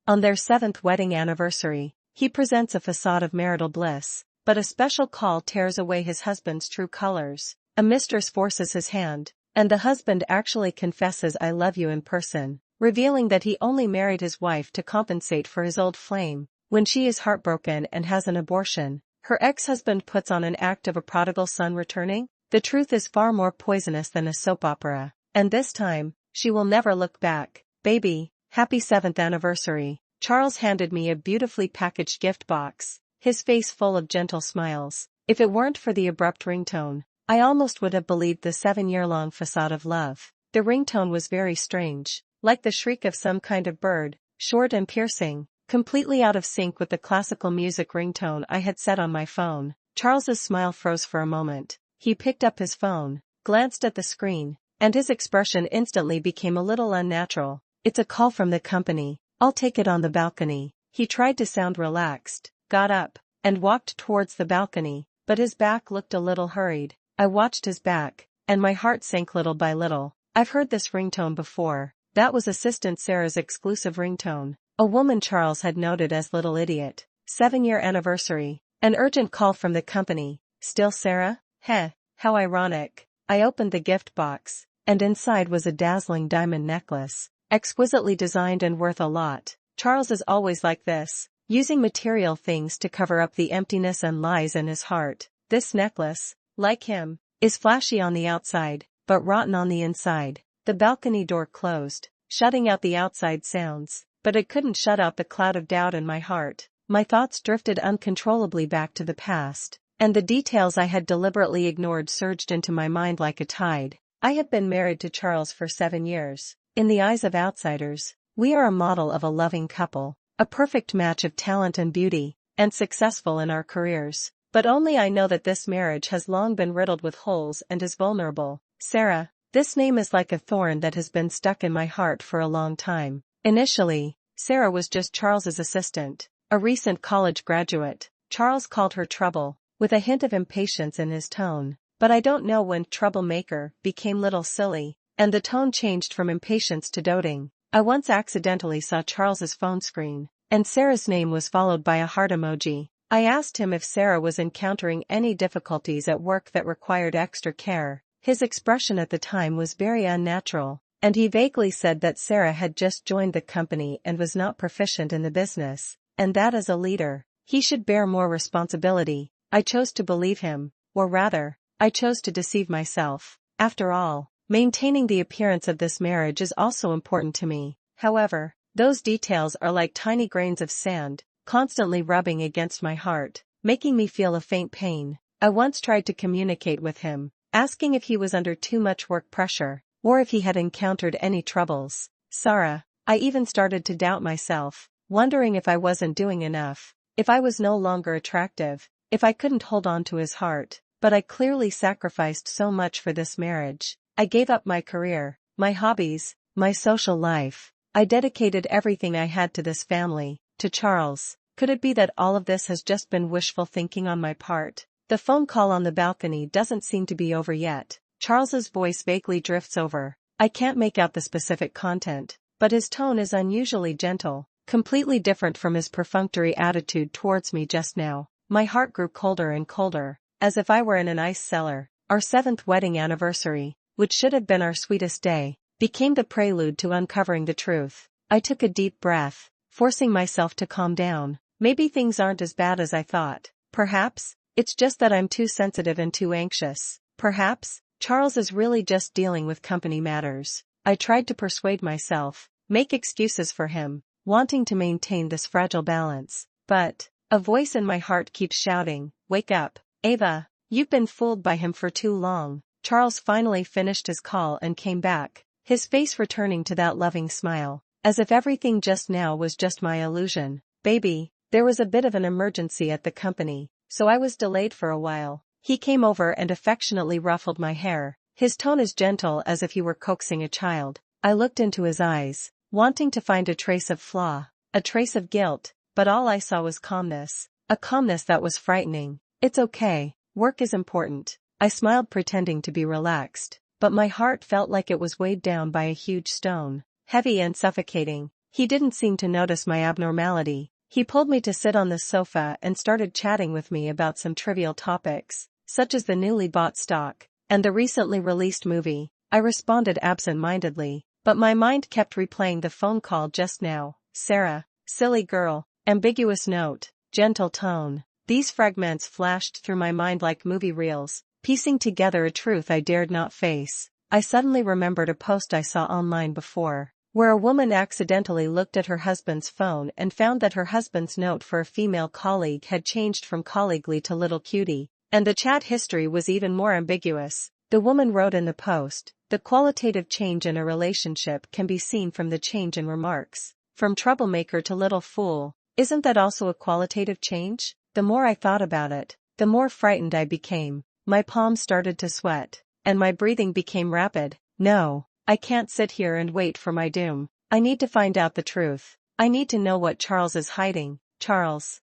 On their 7th wedding anniversary, he presents a facade of marital bliss, but a special call tears away his husband's true colors. A mistress forces his hand, and the husband actually confesses "I love you" in person, revealing that he only married his wife to compensate for his old flame. When she is heartbroken and has an abortion, her ex-husband puts on an act of a prodigal son returning. The truth is far more poisonous than a soap opera, and this time, she will never look back. Baby, happy 7th anniversary. Charles handed me a beautifully packaged gift box, his face full of gentle smiles. If it weren't for the abrupt ringtone, I almost would have believed the 7-year-long facade of love. The ringtone was very strange, like the shriek of some kind of bird, short and piercing, completely out of sync with the classical music ringtone I had set on my phone. Charles's smile froze for a moment. He picked up his phone, glanced at the screen, and his expression instantly became a little unnatural. "It's a call from the company. I'll take it on the balcony." He tried to sound relaxed, got up, and walked towards the balcony, but his back looked a little hurried. I watched his back, and my heart sank little by little. I've heard this ringtone before. That was Assistant Sarah's exclusive ringtone. A woman Charles had noted as Little Idiot. 7-year anniversary. An urgent call from the company. Still Sarah? Heh, how ironic. I opened the gift box, and inside was a dazzling diamond necklace, exquisitely designed and worth a lot. Charles is always like this, using material things to cover up the emptiness and lies in his heart. This necklace, like him, is flashy on the outside, but rotten on the inside. The balcony door closed, shutting out the outside sounds, but it couldn't shut out the cloud of doubt in my heart. My thoughts drifted uncontrollably back to the past, and the details I had deliberately ignored surged into my mind like a tide. I had been married to Charles for 7 years. In the eyes of outsiders, we are a model of a loving couple, a perfect match of talent and beauty, and successful in our careers. But only I know that this marriage has long been riddled with holes and is vulnerable. Sarah, this name is like a thorn that has been stuck in my heart for a long time. Initially, Sarah was just Charles's assistant, a recent college graduate. Charles called her Trouble, with a hint of impatience in his tone. But I don't know when Troublemaker became Little Silly, and the tone changed from impatience to doting. I once accidentally saw Charles's phone screen, and Sarah's name was followed by a heart emoji. I asked him if Sarah was encountering any difficulties at work that required extra care. His expression at the time was very unnatural, and he vaguely said that Sarah had just joined the company and was not proficient in the business, and that as a leader, he should bear more responsibility. I chose to believe him, or rather, I chose to deceive myself. After all, maintaining the appearance of this marriage is also important to me. However, those details are like tiny grains of sand, constantly rubbing against my heart, making me feel a faint pain. I once tried to communicate with him, asking if he was under too much work pressure, or if he had encountered any troubles. Sarah, I even started to doubt myself, wondering if I wasn't doing enough, if I was no longer attractive, if I couldn't hold on to his heart. But I clearly sacrificed so much for this marriage. I gave up my career, my hobbies, my social life. I dedicated everything I had to this family, to Charles. Could it be that all of this has just been wishful thinking on my part? The phone call on the balcony doesn't seem to be over yet. Charles's voice vaguely drifts over. I can't make out the specific content, but his tone is unusually gentle, completely different from his perfunctory attitude towards me just now. My heart grew colder and colder, as if I were in an ice cellar. Our 7th wedding anniversary, which should have been our sweetest day, became the prelude to uncovering the truth. I took a deep breath, forcing myself to calm down. Maybe things aren't as bad as I thought. Perhaps, it's just that I'm too sensitive and too anxious. Perhaps, Charles is really just dealing with company matters. I tried to persuade myself, make excuses for him, wanting to maintain this fragile balance. But a voice in my heart keeps shouting, "Wake up, Ava, you've been fooled by him for too long." Charles finally finished his call and came back, his face returning to that loving smile, as if everything just now was just my illusion. "Baby, there was a bit of an emergency at the company, so I was delayed for a while." He came over and affectionately ruffled my hair. His tone as gentle as if he were coaxing a child. I looked into his eyes, wanting to find a trace of flaw, a trace of guilt, but all I saw was calmness, a calmness that was frightening. "It's okay, work is important." I smiled, pretending to be relaxed, but my heart felt like it was weighed down by a huge stone, heavy and suffocating. He didn't seem to notice my abnormality. He pulled me to sit on the sofa and started chatting with me about some trivial topics, such as the newly bought stock and the recently released movie. I responded absent-mindedly, but my mind kept replaying the phone call just now. Sarah, silly girl, ambiguous note, gentle tone. These fragments flashed through my mind like movie reels, piecing together a truth I dared not face. I suddenly remembered a post I saw online before, where a woman accidentally looked at her husband's phone and found that her husband's note for a female colleague had changed from colleaguely to little cutie, and the chat history was even more ambiguous. The woman wrote in the post, "The qualitative change in a relationship can be seen from the change in remarks. From troublemaker to little fool. Isn't that also a qualitative change?" The more I thought about it, the more frightened I became. My palms started to sweat, and my breathing became rapid. No, I can't sit here and wait for my doom. I need to find out the truth. I need to know what Charles is hiding. Charles.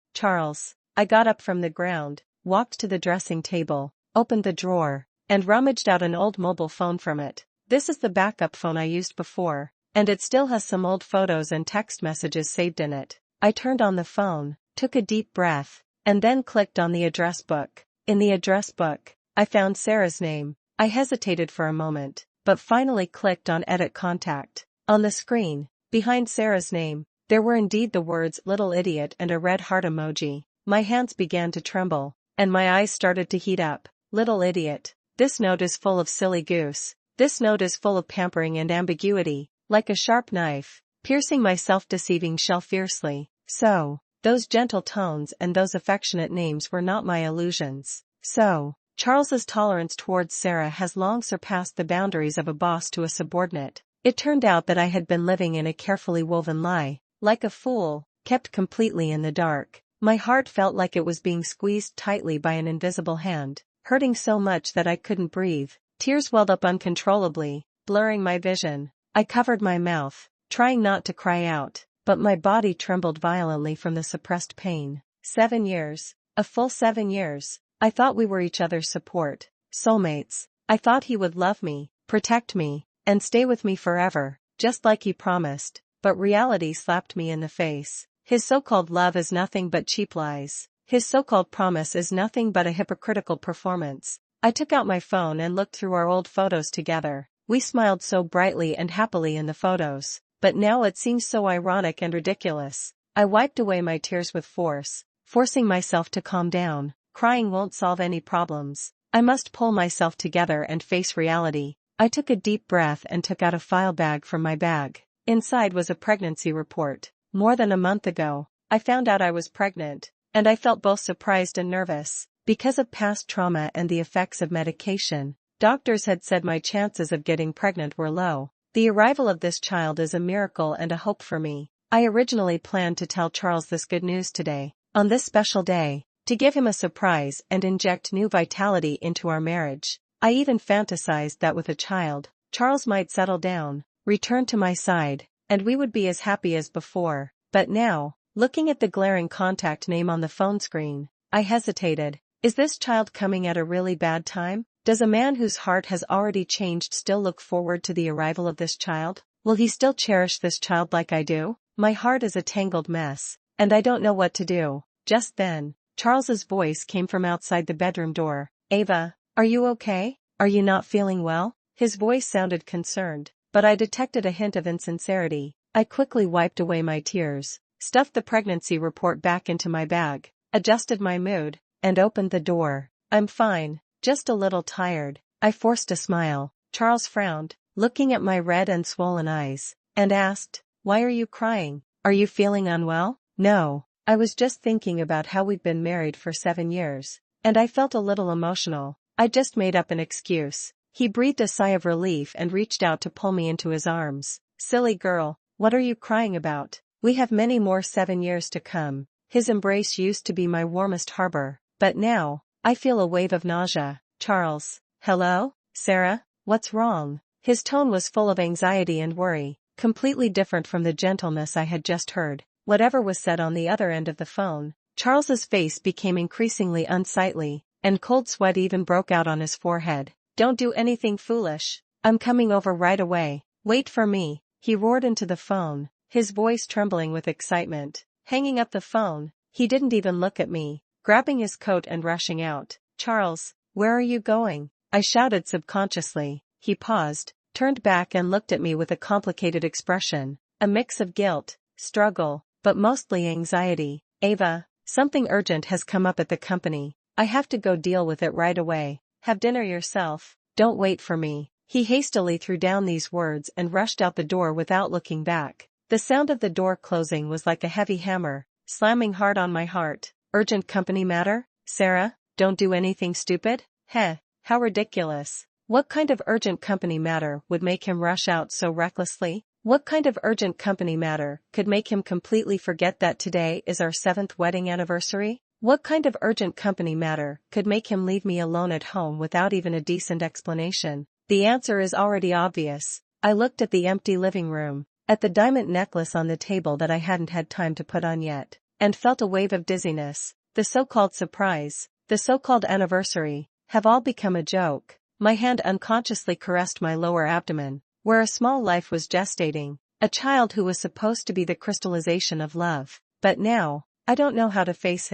I got up from the ground, walked to the dressing table, opened the drawer, and rummaged out an old mobile phone from it. This is the backup phone I used before, and it still has some old photos and text messages saved in it. I turned on the phone, took a deep breath, and then clicked on the address book. In the address book, I found Sarah's name. I hesitated for a moment, but finally clicked on Edit Contact. On the screen, behind Sarah's name, there were indeed the words "little idiot" and a red heart emoji. My hands began to tremble, and my eyes started to heat up. Little idiot. This note is full of silly goose. This note is full of pampering and ambiguity, like a sharp knife, piercing my self-deceiving shell fiercely. So, those gentle tones and those affectionate names were not my illusions. So, Charles's tolerance towards Sarah has long surpassed the boundaries of a boss to a subordinate. It turned out that I had been living in a carefully woven lie, like a fool, kept completely in the dark. My heart felt like it was being squeezed tightly by an invisible hand, hurting so much that I couldn't breathe. Tears welled up uncontrollably, blurring my vision. I covered my mouth, trying not to cry out, but my body trembled violently from the suppressed pain. 7 years. A full 7 years. I thought we were each other's support, soulmates. I thought he would love me, protect me, and stay with me forever, just like he promised. But reality slapped me in the face. His so-called love is nothing but cheap lies. His so-called promise is nothing but a hypocritical performance. I took out my phone and looked through our old photos together. We smiled so brightly and happily in the photos, but now it seems so ironic and ridiculous. I wiped away my tears with force, forcing myself to calm down. Crying won't solve any problems. I must pull myself together and face reality. I took a deep breath and took out a file bag from my bag. Inside was a pregnancy report. More than a month ago, I found out I was pregnant, and I felt both surprised and nervous. Because of past trauma and the effects of medication, doctors had said my chances of getting pregnant were low. The arrival of this child is a miracle and a hope for me. I originally planned to tell Charles this good news today, on this special day, to give him a surprise and inject new vitality into our marriage. I even fantasized that with a child, Charles might settle down, return to my side, and we would be as happy as before. But now, looking at the glaring contact name on the phone screen, I hesitated. Is this child coming at a really bad time? Does a man whose heart has already changed still look forward to the arrival of this child? Will he still cherish this child like I do? My heart is a tangled mess, and I don't know what to do. Just then, Charles's voice came from outside the bedroom door. "Ava, are you okay? Are you not feeling well?" His voice sounded concerned, but I detected a hint of insincerity. I quickly wiped away my tears, stuffed the pregnancy report back into my bag, adjusted my mood, and opened the door. "I'm fine, just a little tired." I forced a smile. Charles frowned, looking at my red and swollen eyes, and asked, "Why are you crying? Are you feeling unwell?" "No, I was just thinking about how we've been married for 7 years, and I felt a little emotional. I just made up an excuse." He breathed a sigh of relief and reached out to pull me into his arms. "Silly girl, what are you crying about? We have many more 7 years to come." His embrace used to be my warmest harbor, but now, I feel a wave of nausea. "Charles." "Hello, Sarah, what's wrong?" His tone was full of anxiety and worry, completely different from the gentleness I had just heard. Whatever was said on the other end of the phone, Charles's face became increasingly unsightly, and cold sweat even broke out on his forehead. "Don't do anything foolish. I'm coming over right away. Wait for me." He roared into the phone, his voice trembling with excitement. Hanging up the phone, he didn't even look at me, grabbing his coat and rushing out. "Charles, where are you going?" I shouted subconsciously. He paused, turned back and looked at me with a complicated expression, a mix of guilt, struggle, but mostly anxiety. "Ava, something urgent has come up at the company. I have to go deal with it right away. Have dinner yourself. Don't wait for me." He hastily threw down these words and rushed out the door without looking back. The sound of the door closing was like a heavy hammer, slamming hard on my heart. Urgent company matter? Sarah, don't do anything stupid? Heh, how ridiculous. What kind of urgent company matter would make him rush out so recklessly? What kind of urgent company matter could make him completely forget that today is our 7th wedding anniversary? What kind of urgent company matter could make him leave me alone at home without even a decent explanation? The answer is already obvious. I looked at the empty living room, at the diamond necklace on the table that I hadn't had time to put on yet, and felt a wave of dizziness. The so-called surprise, the so-called anniversary, have all become a joke. My hand unconsciously caressed my lower abdomen, where a small life was gestating, a child who was supposed to be the crystallization of love. But now, I don't know how to face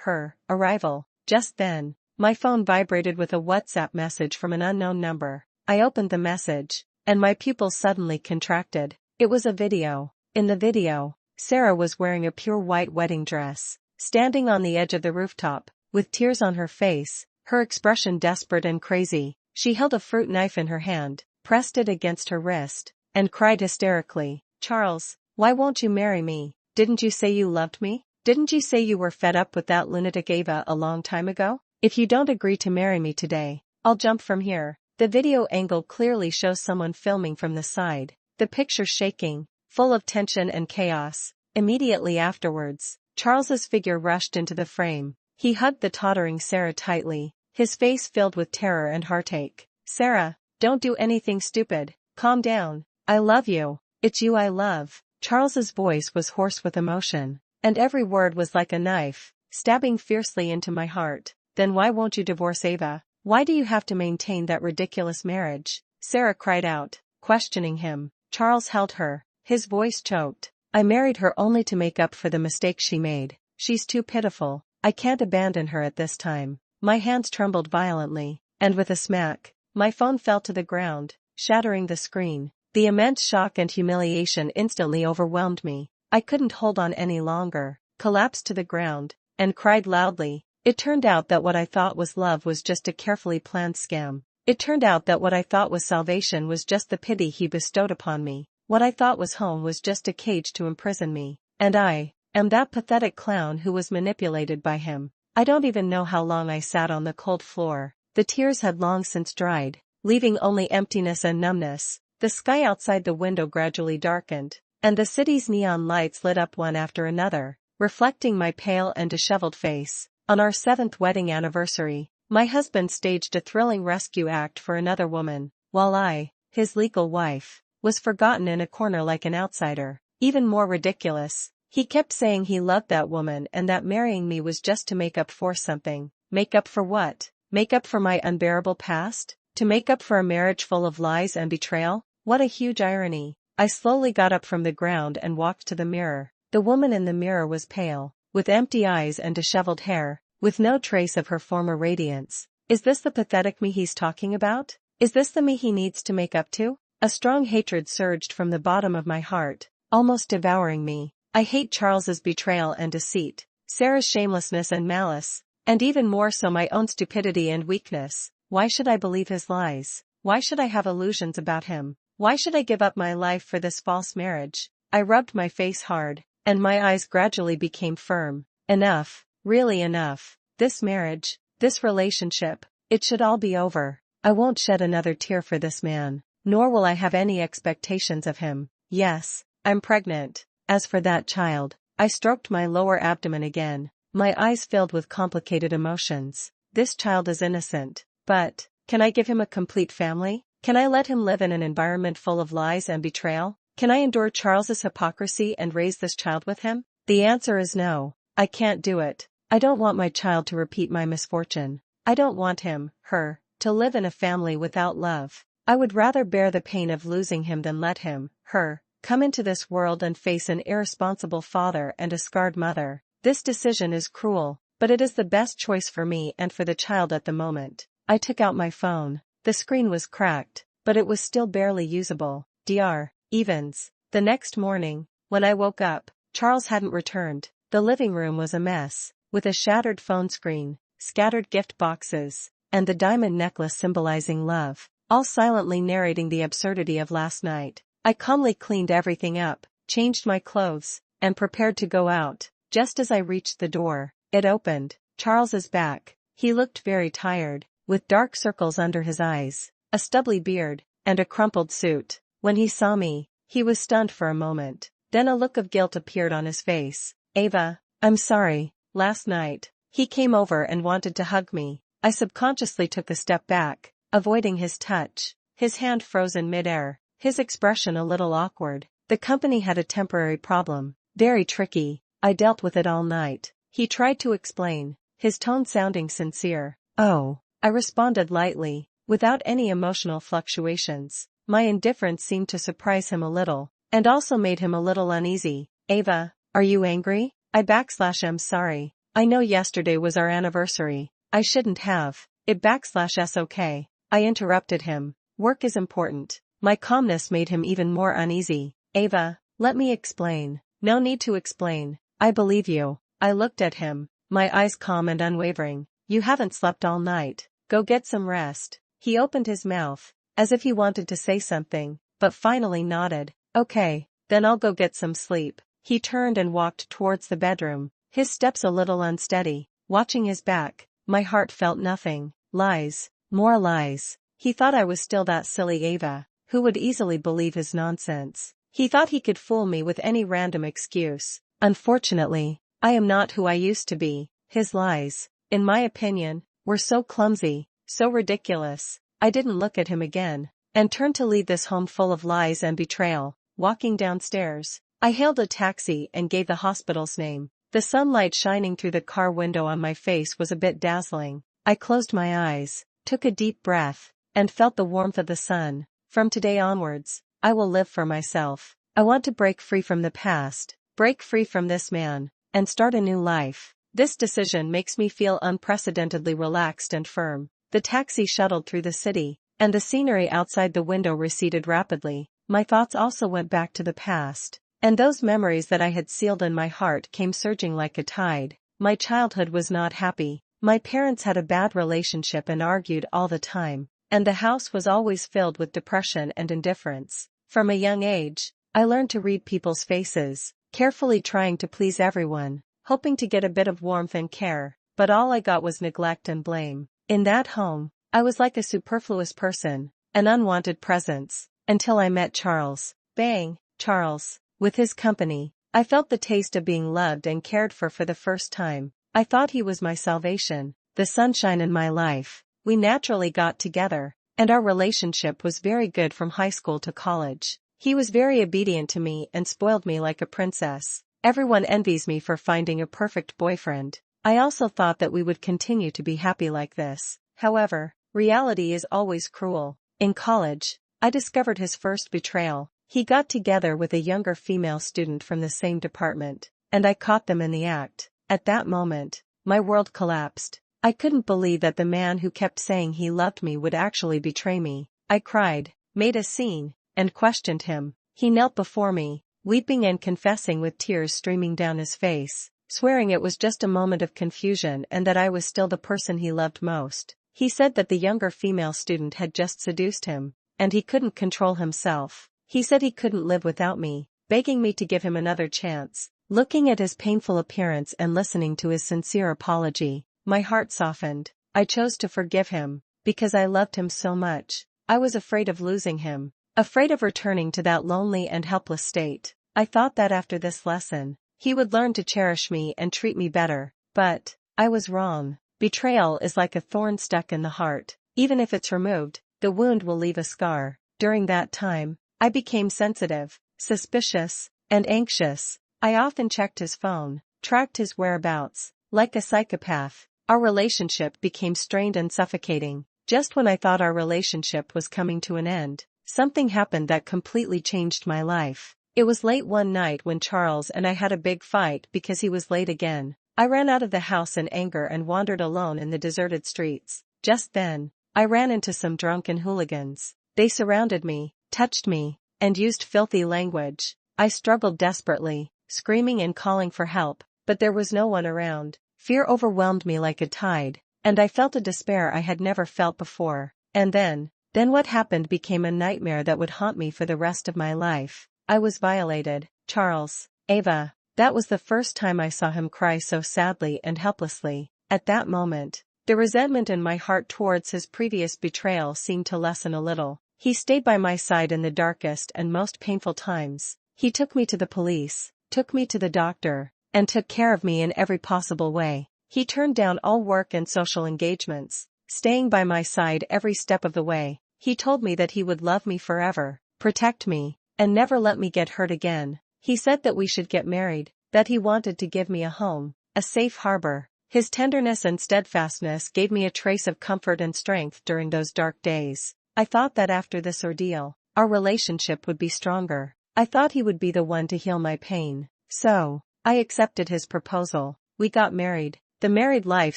her arrival. Just then, my phone vibrated with a WhatsApp message from an unknown number. I opened the message, and my pupils suddenly contracted. It was a video. In the video, Sarah was wearing a pure white wedding dress, standing on the edge of the rooftop, with tears on her face, her expression desperate and crazy. She held a fruit knife in her hand, pressed it against her wrist, and cried hysterically, "Charles, why won't you marry me? Didn't you say you loved me? Didn't you say you were fed up with that lunatic Ava a long time ago? If you don't agree to marry me today, I'll jump from here." The video angle clearly shows someone filming from the side, the picture shaking, full of tension and chaos. Immediately afterwards, Charles's figure rushed into the frame. He hugged the tottering Sarah tightly, his face filled with terror and heartache. "Sarah, don't do anything stupid. Calm down. I love you. It's you I love." Charles's voice was hoarse with emotion, and every word was like a knife, stabbing fiercely into my heart. "Then why won't you divorce Ava? Why do you have to maintain that ridiculous marriage?" Sarah cried out, questioning him. Charles held her, his voice choked. "I married her only to make up for the mistake she made. She's too pitiful. I can't abandon her at this time." My hands trembled violently, and with a smack, my phone fell to the ground, shattering the screen. The immense shock and humiliation instantly overwhelmed me. I couldn't hold on any longer, collapsed to the ground, and cried loudly. It turned out that what I thought was love was just a carefully planned scam. It turned out that what I thought was salvation was just the pity he bestowed upon me. What I thought was home was just a cage to imprison me. And I am that pathetic clown who was manipulated by him. I don't even know how long I sat on the cold floor. The tears had long since dried, leaving only emptiness and numbness. The sky outside the window gradually darkened, and the city's neon lights lit up one after another, reflecting my pale and disheveled face. On our 7th wedding anniversary, my husband staged a thrilling rescue act for another woman, while I, his legal wife, was forgotten in a corner like an outsider. Even more ridiculous, he kept saying he loved that woman and that marrying me was just to make up for something. Make up for what? Make up for my unbearable past? To make up for a marriage full of lies and betrayal? What a huge irony. I slowly got up from the ground and walked to the mirror. The woman in the mirror was pale, with empty eyes and disheveled hair, with no trace of her former radiance. Is this the pathetic me he's talking about? Is this the me he needs to make up to? A strong hatred surged from the bottom of my heart, almost devouring me. I hate Charles's betrayal and deceit, Sarah's shamelessness and malice, and even more so my own stupidity and weakness. Why should I believe his lies? Why should I have illusions about him? Why should I give up my life for this false marriage? I rubbed my face hard, and my eyes gradually became firm. Enough, really enough. This marriage, this relationship, it should all be over. I won't shed another tear for this man, nor will I have any expectations of him. Yes, I'm pregnant. As for that child, I stroked my lower abdomen again, my eyes filled with complicated emotions. This child is innocent, but, can I give him a complete family? Can I let him live in an environment full of lies and betrayal? Can I endure Charles's hypocrisy and raise this child with him? The answer is no. I can't do it. I don't want my child to repeat my misfortune. I don't want him, her, to live in a family without love. I would rather bear the pain of losing him than let him, her, come into this world and face an irresponsible father and a scarred mother. This decision is cruel, but it is the best choice for me and for the child at the moment. I took out my phone. The screen was cracked, but it was still barely usable. Dr. Evans. The next morning, when I woke up, Charles hadn't returned. The living room was a mess, with a shattered phone screen, scattered gift boxes, and the diamond necklace symbolizing love, all silently narrating the absurdity of last night. I calmly cleaned everything up, changed my clothes, and prepared to go out. Just as I reached the door, it opened. Charles's back. He looked very tired, with dark circles under his eyes, a stubbly beard, and a crumpled suit. When he saw me, he was stunned for a moment. Then a look of guilt appeared on his face. Ava, I'm sorry. Last night, he came over and wanted to hug me. I subconsciously took a step back, avoiding his touch. His hand froze in midair, his expression a little awkward. The company had a temporary problem. Very tricky. I dealt with it all night. He tried to explain, his tone sounding sincere. Oh, I responded lightly, without any emotional fluctuations. My indifference seemed to surprise him a little, and also made him a little uneasy. Ava, are you angry? I'm sorry. I know yesterday was our anniversary. I shouldn't have. S okay. I interrupted him. Work is important. My calmness made him even more uneasy. Ava, let me explain. No need to explain. I believe you. I looked at him, my eyes calm and unwavering. You haven't slept all night. Go get some rest. He opened his mouth, as if he wanted to say something, but finally nodded. Okay, then I'll go get some sleep. He turned and walked towards the bedroom, his steps a little unsteady. Watching his back, my heart felt nothing. Lies, more lies. He thought I was still that silly Ava, who would easily believe his nonsense. He thought he could fool me with any random excuse. Unfortunately, I am not who I used to be. His lies, in my opinion, were so clumsy, so ridiculous. I didn't look at him again, and turned to leave this home full of lies and betrayal. Walking downstairs, I hailed a taxi and gave the hospital's name. The sunlight shining through the car window on my face was a bit dazzling. I closed my eyes, took a deep breath, and felt the warmth of the sun. From today onwards, I will live for myself. I want to break free from the past, break free from this man, and start a new life. This decision makes me feel unprecedentedly relaxed and firm. The taxi shuttled through the city, and the scenery outside the window receded rapidly. My thoughts also went back to the past, and those memories that I had sealed in my heart came surging like a tide. My childhood was not happy. My parents had a bad relationship and argued all the time, and the house was always filled with depression and indifference. From a young age, I learned to read people's faces, carefully trying to please everyone, hoping to get a bit of warmth and care, but all I got was neglect and blame. In that home, I was like a superfluous person, an unwanted presence, until I met Charles. Bang, Charles. With his company, I felt the taste of being loved and cared for the first time. I thought he was my salvation, the sunshine in my life. We naturally got together, and our relationship was very good from high school to college. He was very obedient to me and spoiled me like a princess. Everyone envies me for finding a perfect boyfriend. I also thought that we would continue to be happy like this. However, reality is always cruel. In college, I discovered his first betrayal. He got together with a younger female student from the same department, and I caught them in the act. At that moment, my world collapsed. I couldn't believe that the man who kept saying he loved me would actually betray me. I cried, made a scene, and questioned him. He knelt before me, weeping and confessing with tears streaming down his face, swearing it was just a moment of confusion and that I was still the person he loved most. He said that the younger female student had just seduced him, and he couldn't control himself. He said he couldn't live without me, begging me to give him another chance. Looking at his painful appearance and listening to his sincere apology, my heart softened. I chose to forgive him, because I loved him so much. I was afraid of losing him, afraid of returning to that lonely and helpless state. I thought that after this lesson, he would learn to cherish me and treat me better. But I was wrong. Betrayal is like a thorn stuck in the heart. Even if it's removed, the wound will leave a scar. During that time, I became sensitive, suspicious, and anxious. I often checked his phone, tracked his whereabouts. Like a psychopath, our relationship became strained and suffocating. Just when I thought our relationship was coming to an end, something happened that completely changed my life. It was late one night when Charles and I had a big fight because he was late again. I ran out of the house in anger and wandered alone in the deserted streets. Just then, I ran into some drunken hooligans. They surrounded me, touched me, and used filthy language. I struggled desperately, screaming and calling for help, but there was no one around. Fear overwhelmed me like a tide, and I felt a despair I had never felt before. And then what happened became a nightmare that would haunt me for the rest of my life. I was violated. Charles, Ava. That was the first time I saw him cry so sadly and helplessly. At that moment, the resentment in my heart towards his previous betrayal seemed to lessen a little. He stayed by my side in the darkest and most painful times. He took me to the police, took me to the doctor, and took care of me in every possible way. He turned down all work and social engagements, staying by my side every step of the way. He told me that he would love me forever, protect me, and never let me get hurt again. He said that we should get married, that he wanted to give me a home, a safe harbor. His tenderness and steadfastness gave me a trace of comfort and strength during those dark days. I thought that after this ordeal, our relationship would be stronger. I thought he would be the one to heal my pain. So, I accepted his proposal. We got married. The married life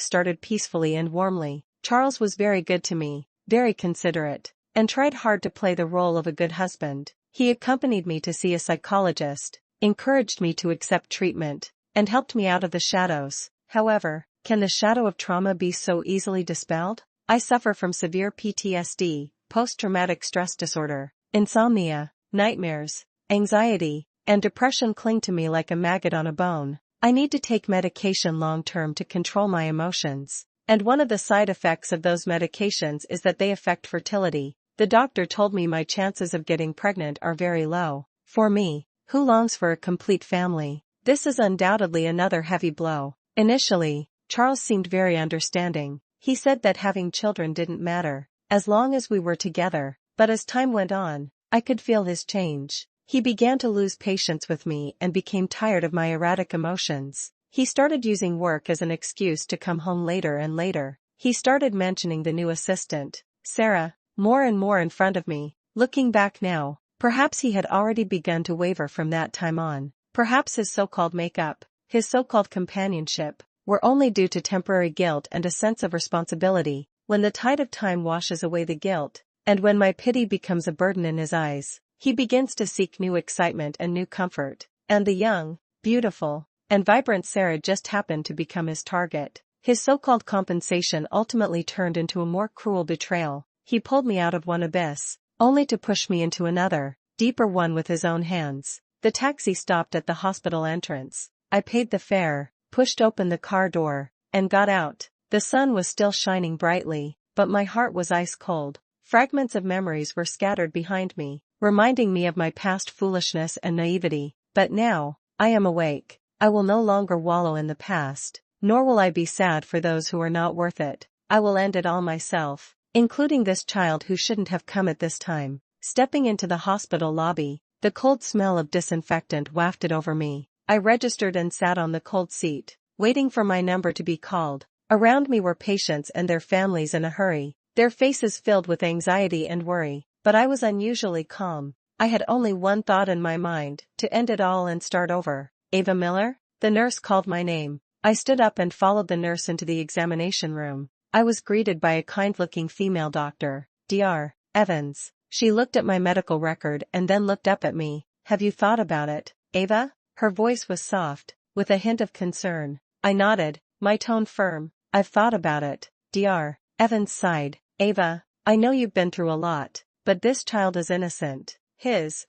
started peacefully and warmly. Charles was very good to me, very considerate, and tried hard to play the role of a good husband. He accompanied me to see a psychologist, encouraged me to accept treatment, and helped me out of the shadows. However, can the shadow of trauma be so easily dispelled? I suffer from severe PTSD, post-traumatic stress disorder, insomnia, nightmares, anxiety, and depression cling to me like a maggot on a bone. I need to take medication long-term to control my emotions, and one of the side effects of those medications is that they affect fertility. The doctor told me my chances of getting pregnant are very low. For me, who longs for a complete family, this is undoubtedly another heavy blow. Initially, Charles seemed very understanding. He said that having children didn't matter, as long as we were together, but as time went on, I could feel his change. He began to lose patience with me and became tired of my erratic emotions. He started using work as an excuse to come home later and later. He started mentioning the new assistant, Sarah, more and more in front of me. Looking back now, perhaps he had already begun to waver from that time on. Perhaps his so-called makeup, his so-called companionship, were only due to temporary guilt and a sense of responsibility. When the tide of time washes away the guilt, and when my pity becomes a burden in his eyes, he begins to seek new excitement and new comfort. And the young, beautiful, and vibrant Sarah just happened to become his target. His so-called compensation ultimately turned into a more cruel betrayal. He pulled me out of one abyss, only to push me into another, deeper one with his own hands. The taxi stopped at the hospital entrance. I paid the fare, pushed open the car door, and got out. The sun was still shining brightly, but my heart was ice cold. Fragments of memories were scattered behind me, reminding me of my past foolishness and naivety. But now, I am awake. I will no longer wallow in the past, nor will I be sad for those who are not worth it. I will end it all myself, including this child who shouldn't have come at this time. Stepping into the hospital lobby, the cold smell of disinfectant wafted over me. I registered and sat on the cold seat, waiting for my number to be called. Around me were patients and their families in a hurry, their faces filled with anxiety and worry, but I was unusually calm. I had only one thought in my mind, to end it all and start over. Ava Miller? The nurse called my name. I stood up and followed the nurse into the examination room. I was greeted by a kind-looking female doctor, Dr. Evans. She looked at my medical record and then looked up at me. Have you thought about it, Ava? Her voice was soft, with a hint of concern. I nodded, my tone firm. I've thought about it. Dr. Evans sighed. Ava, I know you've been through a lot, but this child is innocent.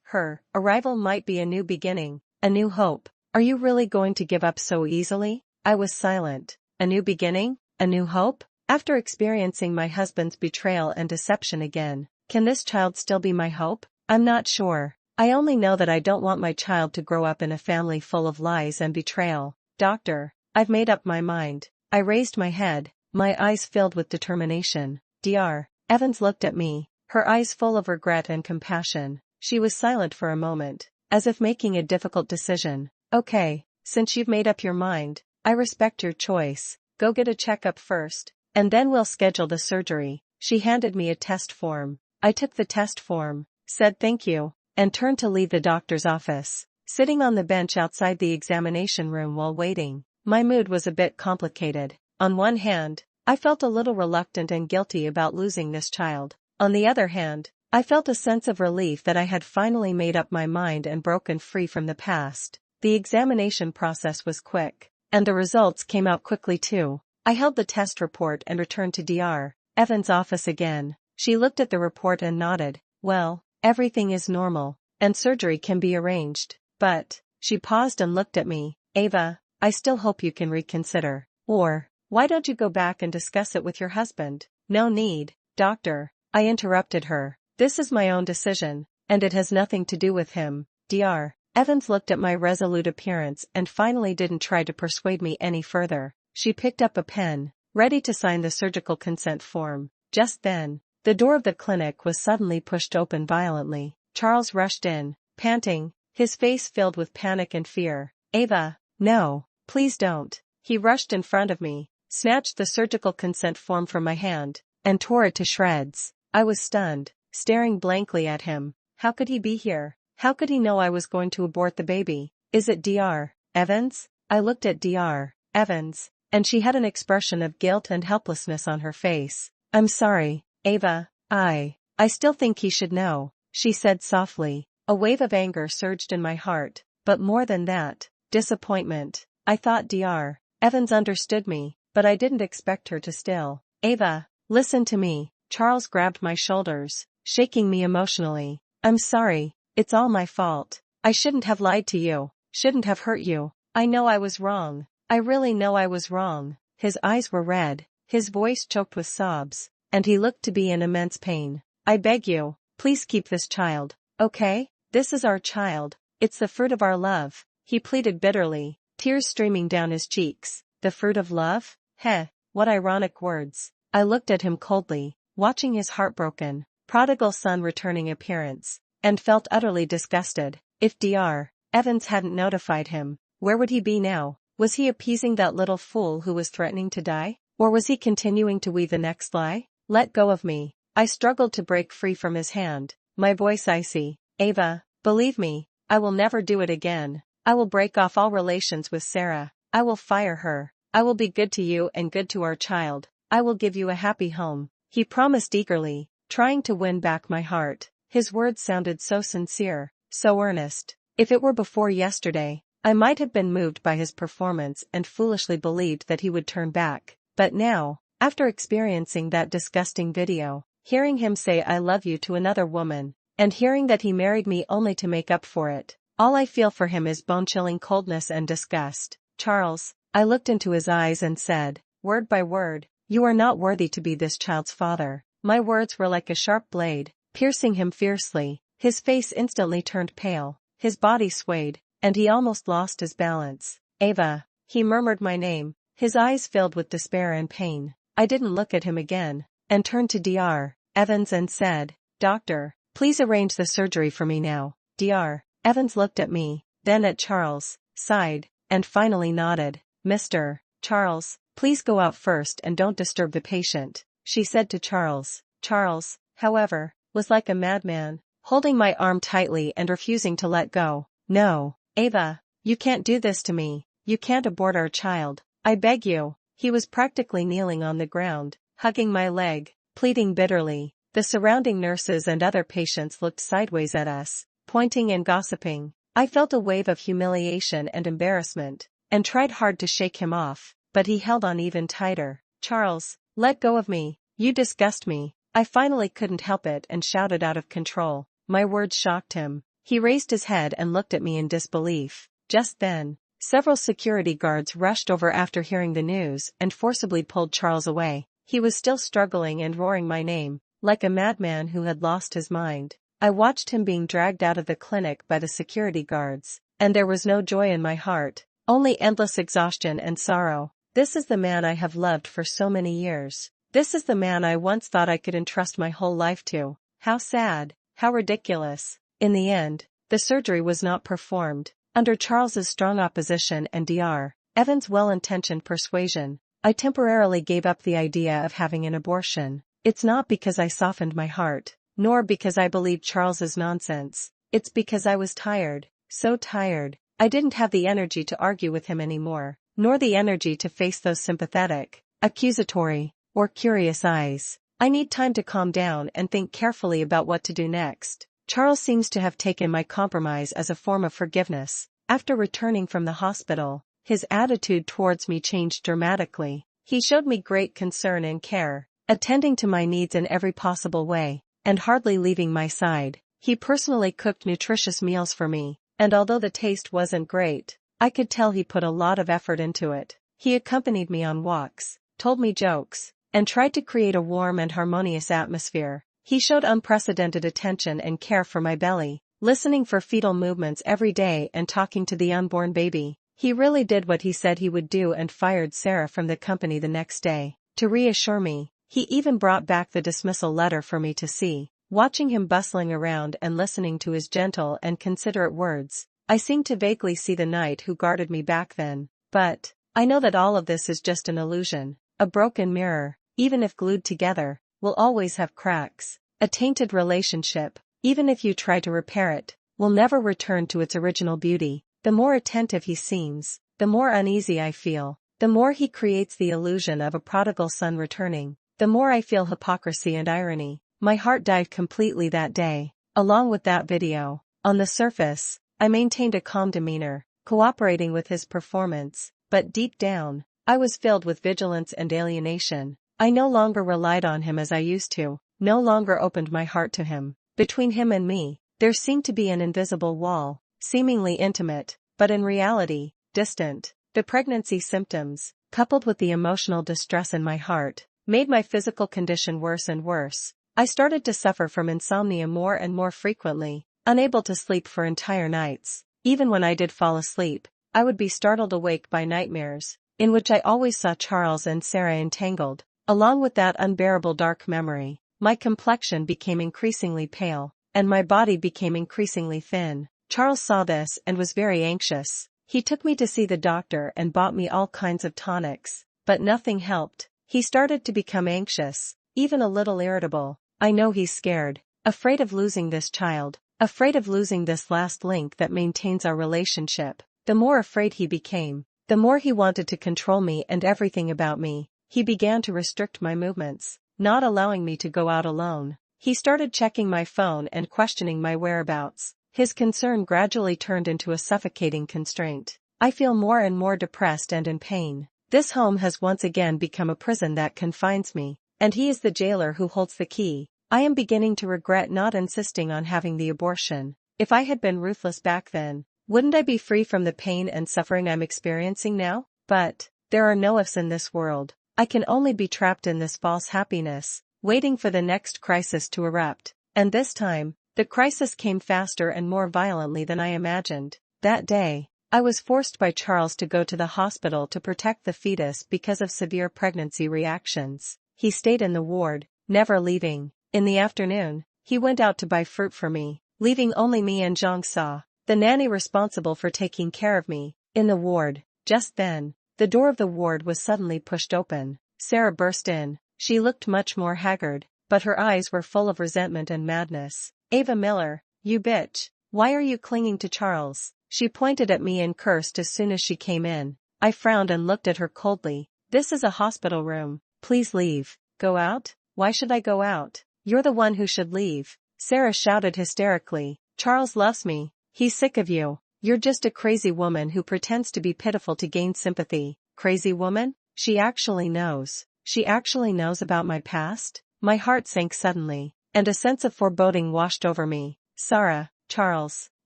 Her arrival might be a new beginning, a new hope. Are you really going to give up so easily? I was silent. A new beginning? A new hope? After experiencing my husband's betrayal and deception again, can this child still be my hope? I'm not sure. I only know that I don't want my child to grow up in a family full of lies and betrayal. Doctor, I've made up my mind. I raised my head, my eyes filled with determination. Dr. Evans looked at me, her eyes full of regret and compassion. She was silent for a moment, as if making a difficult decision. Okay, since you've made up your mind, I respect your choice. Go get a checkup first, and then we'll schedule the surgery. She handed me a test form. I took the test form, said thank you, and turned to leave the doctor's office. Sitting on the bench outside the examination room while waiting, my mood was a bit complicated. On one hand, I felt a little reluctant and guilty about losing this child. On the other hand, I felt a sense of relief that I had finally made up my mind and broken free from the past. The examination process was quick, and the results came out quickly too. I held the test report and returned to Dr. Evans' office again. She looked at the report and nodded. Well, everything is normal, and surgery can be arranged. But, she paused and looked at me. Ava, I still hope you can reconsider. Or, why don't you go back and discuss it with your husband? No need, doctor, I interrupted her. This is my own decision, and it has nothing to do with him. Dr. Evans looked at my resolute appearance and finally didn't try to persuade me any further. She picked up a pen, ready to sign the surgical consent form. Just then, the door of the clinic was suddenly pushed open violently. Charles rushed in, panting, his face filled with panic and fear. Ava, no, please don't. He rushed in front of me, snatched the surgical consent form from my hand, and tore it to shreds. I was stunned, staring blankly at him. How could he be here? How could he know I was going to abort the baby? Is it Dr. Evans? I looked at Dr. Evans, and she had an expression of guilt and helplessness on her face. I'm sorry, Ava, I still think he should know, she said softly. A wave of anger surged in my heart, but more than that, disappointment. I thought Dr. Evans understood me, but I didn't expect her to still. Ava, listen to me. Charles grabbed my shoulders, shaking me emotionally. I'm sorry, it's all my fault. I shouldn't have lied to you, shouldn't have hurt you. I know I was wrong. I really know I was wrong. His eyes were red, his voice choked with sobs, and he looked to be in immense pain. I beg you, please keep this child, okay? This is our child. It's the fruit of our love, he pleaded bitterly, tears streaming down his cheeks. The fruit of love? Heh, what ironic words. I looked at him coldly, watching his heartbroken, prodigal son returning appearance, and felt utterly disgusted. If Dr. Evans hadn't notified him, where would he be now? Was he appeasing that little fool who was threatening to die? Or was he continuing to weave the next lie? Let go of me. I struggled to break free from his hand, my voice icy. Ava, believe me, I will never do it again. I will break off all relations with Sarah. I will fire her. I will be good to you and good to our child. I will give you a happy home. He promised eagerly, trying to win back my heart. His words sounded so sincere, so earnest. If it were before yesterday, I might have been moved by his performance and foolishly believed that he would turn back. But now, after experiencing that disgusting video, hearing him say I love you to another woman, and hearing that he married me only to make up for it, all I feel for him is bone-chilling coldness and disgust. Charles, I looked into his eyes and said, word by word, you are not worthy to be this child's father. My words were like a sharp blade, piercing him fiercely. His face instantly turned pale, his body swayed, and he almost lost his balance. Ava, he murmured my name, his eyes filled with despair and pain. I didn't look at him again, and turned to Dr. Evans and said, Doctor, please arrange the surgery for me now. Dr. Evans looked at me, then at Charles, sighed, and finally nodded. Mr. Charles, please go out first and don't disturb the patient, she said to Charles. Charles, however, was like a madman, holding my arm tightly and refusing to let go. No, Ava, you can't do this to me. You can't abort our child. I beg you. He was practically kneeling on the ground, hugging my leg, pleading bitterly. The surrounding nurses and other patients looked sideways at us, pointing and gossiping. I felt a wave of humiliation and embarrassment, and tried hard to shake him off, but he held on even tighter. Charles, let go of me. You disgust me. I finally couldn't help it and shouted out of control. My words shocked him. He raised his head and looked at me in disbelief. Just then, several security guards rushed over after hearing the news and forcibly pulled Charles away. He was still struggling and roaring my name, like a madman who had lost his mind. I watched him being dragged out of the clinic by the security guards, and there was no joy in my heart, only endless exhaustion and sorrow. This is the man I have loved for so many years. This is the man I once thought I could entrust my whole life to. How sad, how ridiculous. In the end, the surgery was not performed. Under Charles's strong opposition and Dr. Evans' well-intentioned persuasion, I temporarily gave up the idea of having an abortion. It's not because I softened my heart, nor because I believed Charles's nonsense. It's because I was tired, so tired. I didn't have the energy to argue with him anymore, nor the energy to face those sympathetic, accusatory, or curious eyes. I need time to calm down and think carefully about what to do next. Charles seems to have taken my compromise as a form of forgiveness. After returning from the hospital, his attitude towards me changed dramatically. He showed me great concern and care, attending to my needs in every possible way, and hardly leaving my side. He personally cooked nutritious meals for me, and although the taste wasn't great, I could tell he put a lot of effort into it. He accompanied me on walks, told me jokes, and tried to create a warm and harmonious atmosphere. He showed unprecedented attention and care for my belly, listening for fetal movements every day and talking to the unborn baby. He really did what he said he would do and fired Sarah from the company the next day. To reassure me, he even brought back the dismissal letter for me to see. Watching him bustling around and listening to his gentle and considerate words, I seemed to vaguely see the knight who guarded me back then. But I know that all of this is just an illusion. A broken mirror, even if glued together, will always have cracks. A tainted relationship, even if you try to repair it, will never return to its original beauty. The more attentive he seems, the more uneasy I feel. The more he creates the illusion of a prodigal son returning, the more I feel hypocrisy and irony. My heart died completely that day, along with that video. On the surface, I maintained a calm demeanor, cooperating with his performance, but deep down, I was filled with vigilance and alienation. I no longer relied on him as I used to, no longer opened my heart to him. Between him and me, there seemed to be an invisible wall, seemingly intimate, but in reality, distant. The pregnancy symptoms, coupled with the emotional distress in my heart, made my physical condition worse and worse. I started to suffer from insomnia more and more frequently, unable to sleep for entire nights. Even when I did fall asleep, I would be startled awake by nightmares, in which I always saw Charles and Sarah entangled. Along with that unbearable dark memory, my complexion became increasingly pale, and my body became increasingly thin. Charles saw this and was very anxious. He took me to see the doctor and bought me all kinds of tonics, but nothing helped. He started to become anxious, even a little irritable. I know he's scared, afraid of losing this child, afraid of losing this last link that maintains our relationship. The more afraid he became, the more he wanted to control me and everything about me. He began to restrict my movements, not allowing me to go out alone. He started checking my phone and questioning my whereabouts. His concern gradually turned into a suffocating constraint. I feel more and more depressed and in pain. This home has once again become a prison that confines me, and he is the jailer who holds the key. I am beginning to regret not insisting on having the abortion. If I had been ruthless back then, wouldn't I be free from the pain and suffering I'm experiencing now? But there are no ifs in this world. I can only be trapped in this false happiness, waiting for the next crisis to erupt. And this time, the crisis came faster and more violently than I imagined. That day, I was forced by Charles to go to the hospital to protect the fetus because of severe pregnancy reactions. He stayed in the ward, never leaving. In the afternoon, he went out to buy fruit for me, leaving only me and Zhang Sa, the nanny responsible for taking care of me, in the ward. Just then, the door of the ward was suddenly pushed open. Sarah burst in. She looked much more haggard, but her eyes were full of resentment and madness. "Ava Miller, you bitch, why are you clinging to Charles?" She pointed at me and cursed as soon as she came in. I frowned and looked at her coldly. "This is a hospital room. Please leave." "Go out? Why should I go out? You're the one who should leave." Sarah shouted hysterically. "Charles loves me. He's sick of you. You're just a crazy woman who pretends to be pitiful to gain sympathy." Crazy woman? She actually knows. She actually knows about my past? My heart sank suddenly, and a sense of foreboding washed over me. Sarah, Charles,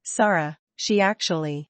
Sarah, she actually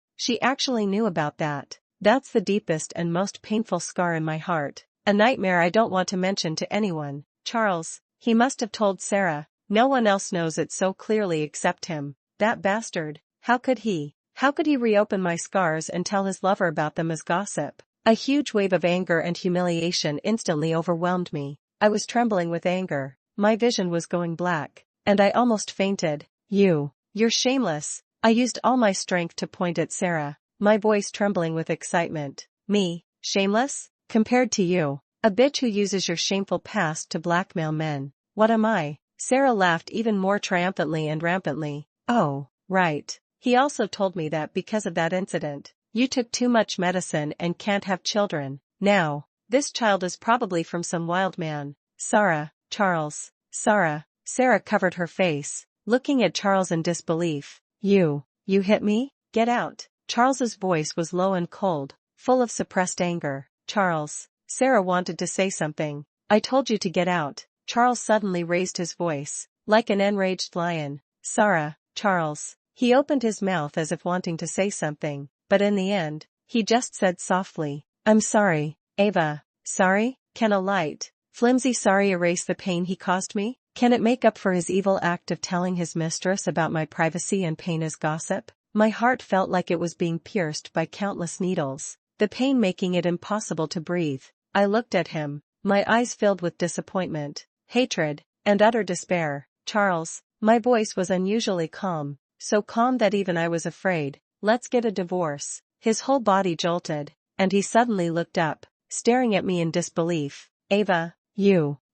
knew about that. That's the deepest and most painful scar in my heart. A nightmare I don't want to mention to anyone. Charles, he must have told Sarah. No one else knows it so clearly except him. That bastard. How could he? How could he reopen my scars and tell his lover about them as gossip? A huge wave of anger and humiliation instantly overwhelmed me. I was trembling with anger. My vision was going black, and I almost fainted. You're shameless. I used all my strength to point at Sarah, my voice trembling with excitement. Me, shameless? Compared to you, a bitch who uses your shameful past to blackmail men. What am I? Sarah laughed even more triumphantly and rampantly. Oh, Right. He also told me that because of that incident, you took too much medicine and can't have children. Now, this child is probably from some wild man. Sarah, Charles, Sarah. Sarah covered her face, looking at Charles in disbelief. You hit me? Get out. Charles's voice was low and cold, full of suppressed anger. Charles. Sarah wanted to say something. I told you to get out. Charles suddenly raised his voice, like an enraged lion. Sarah, Charles. He opened his mouth as if wanting to say something, but in the end, he just said softly, I'm sorry, Ava. Sorry? Can a light, flimsy sorry erase the pain he caused me? Can it make up for his evil act of telling his mistress about my privacy and pain as gossip? My heart felt like it was being pierced by countless needles, the pain making it impossible to breathe. I looked at him, my eyes filled with disappointment, hatred, and utter despair. Charles, my voice was unusually calm, so calm that even I was afraid. Let's get a divorce. His whole body jolted, and he suddenly looked up, staring at me in disbelief. Ava,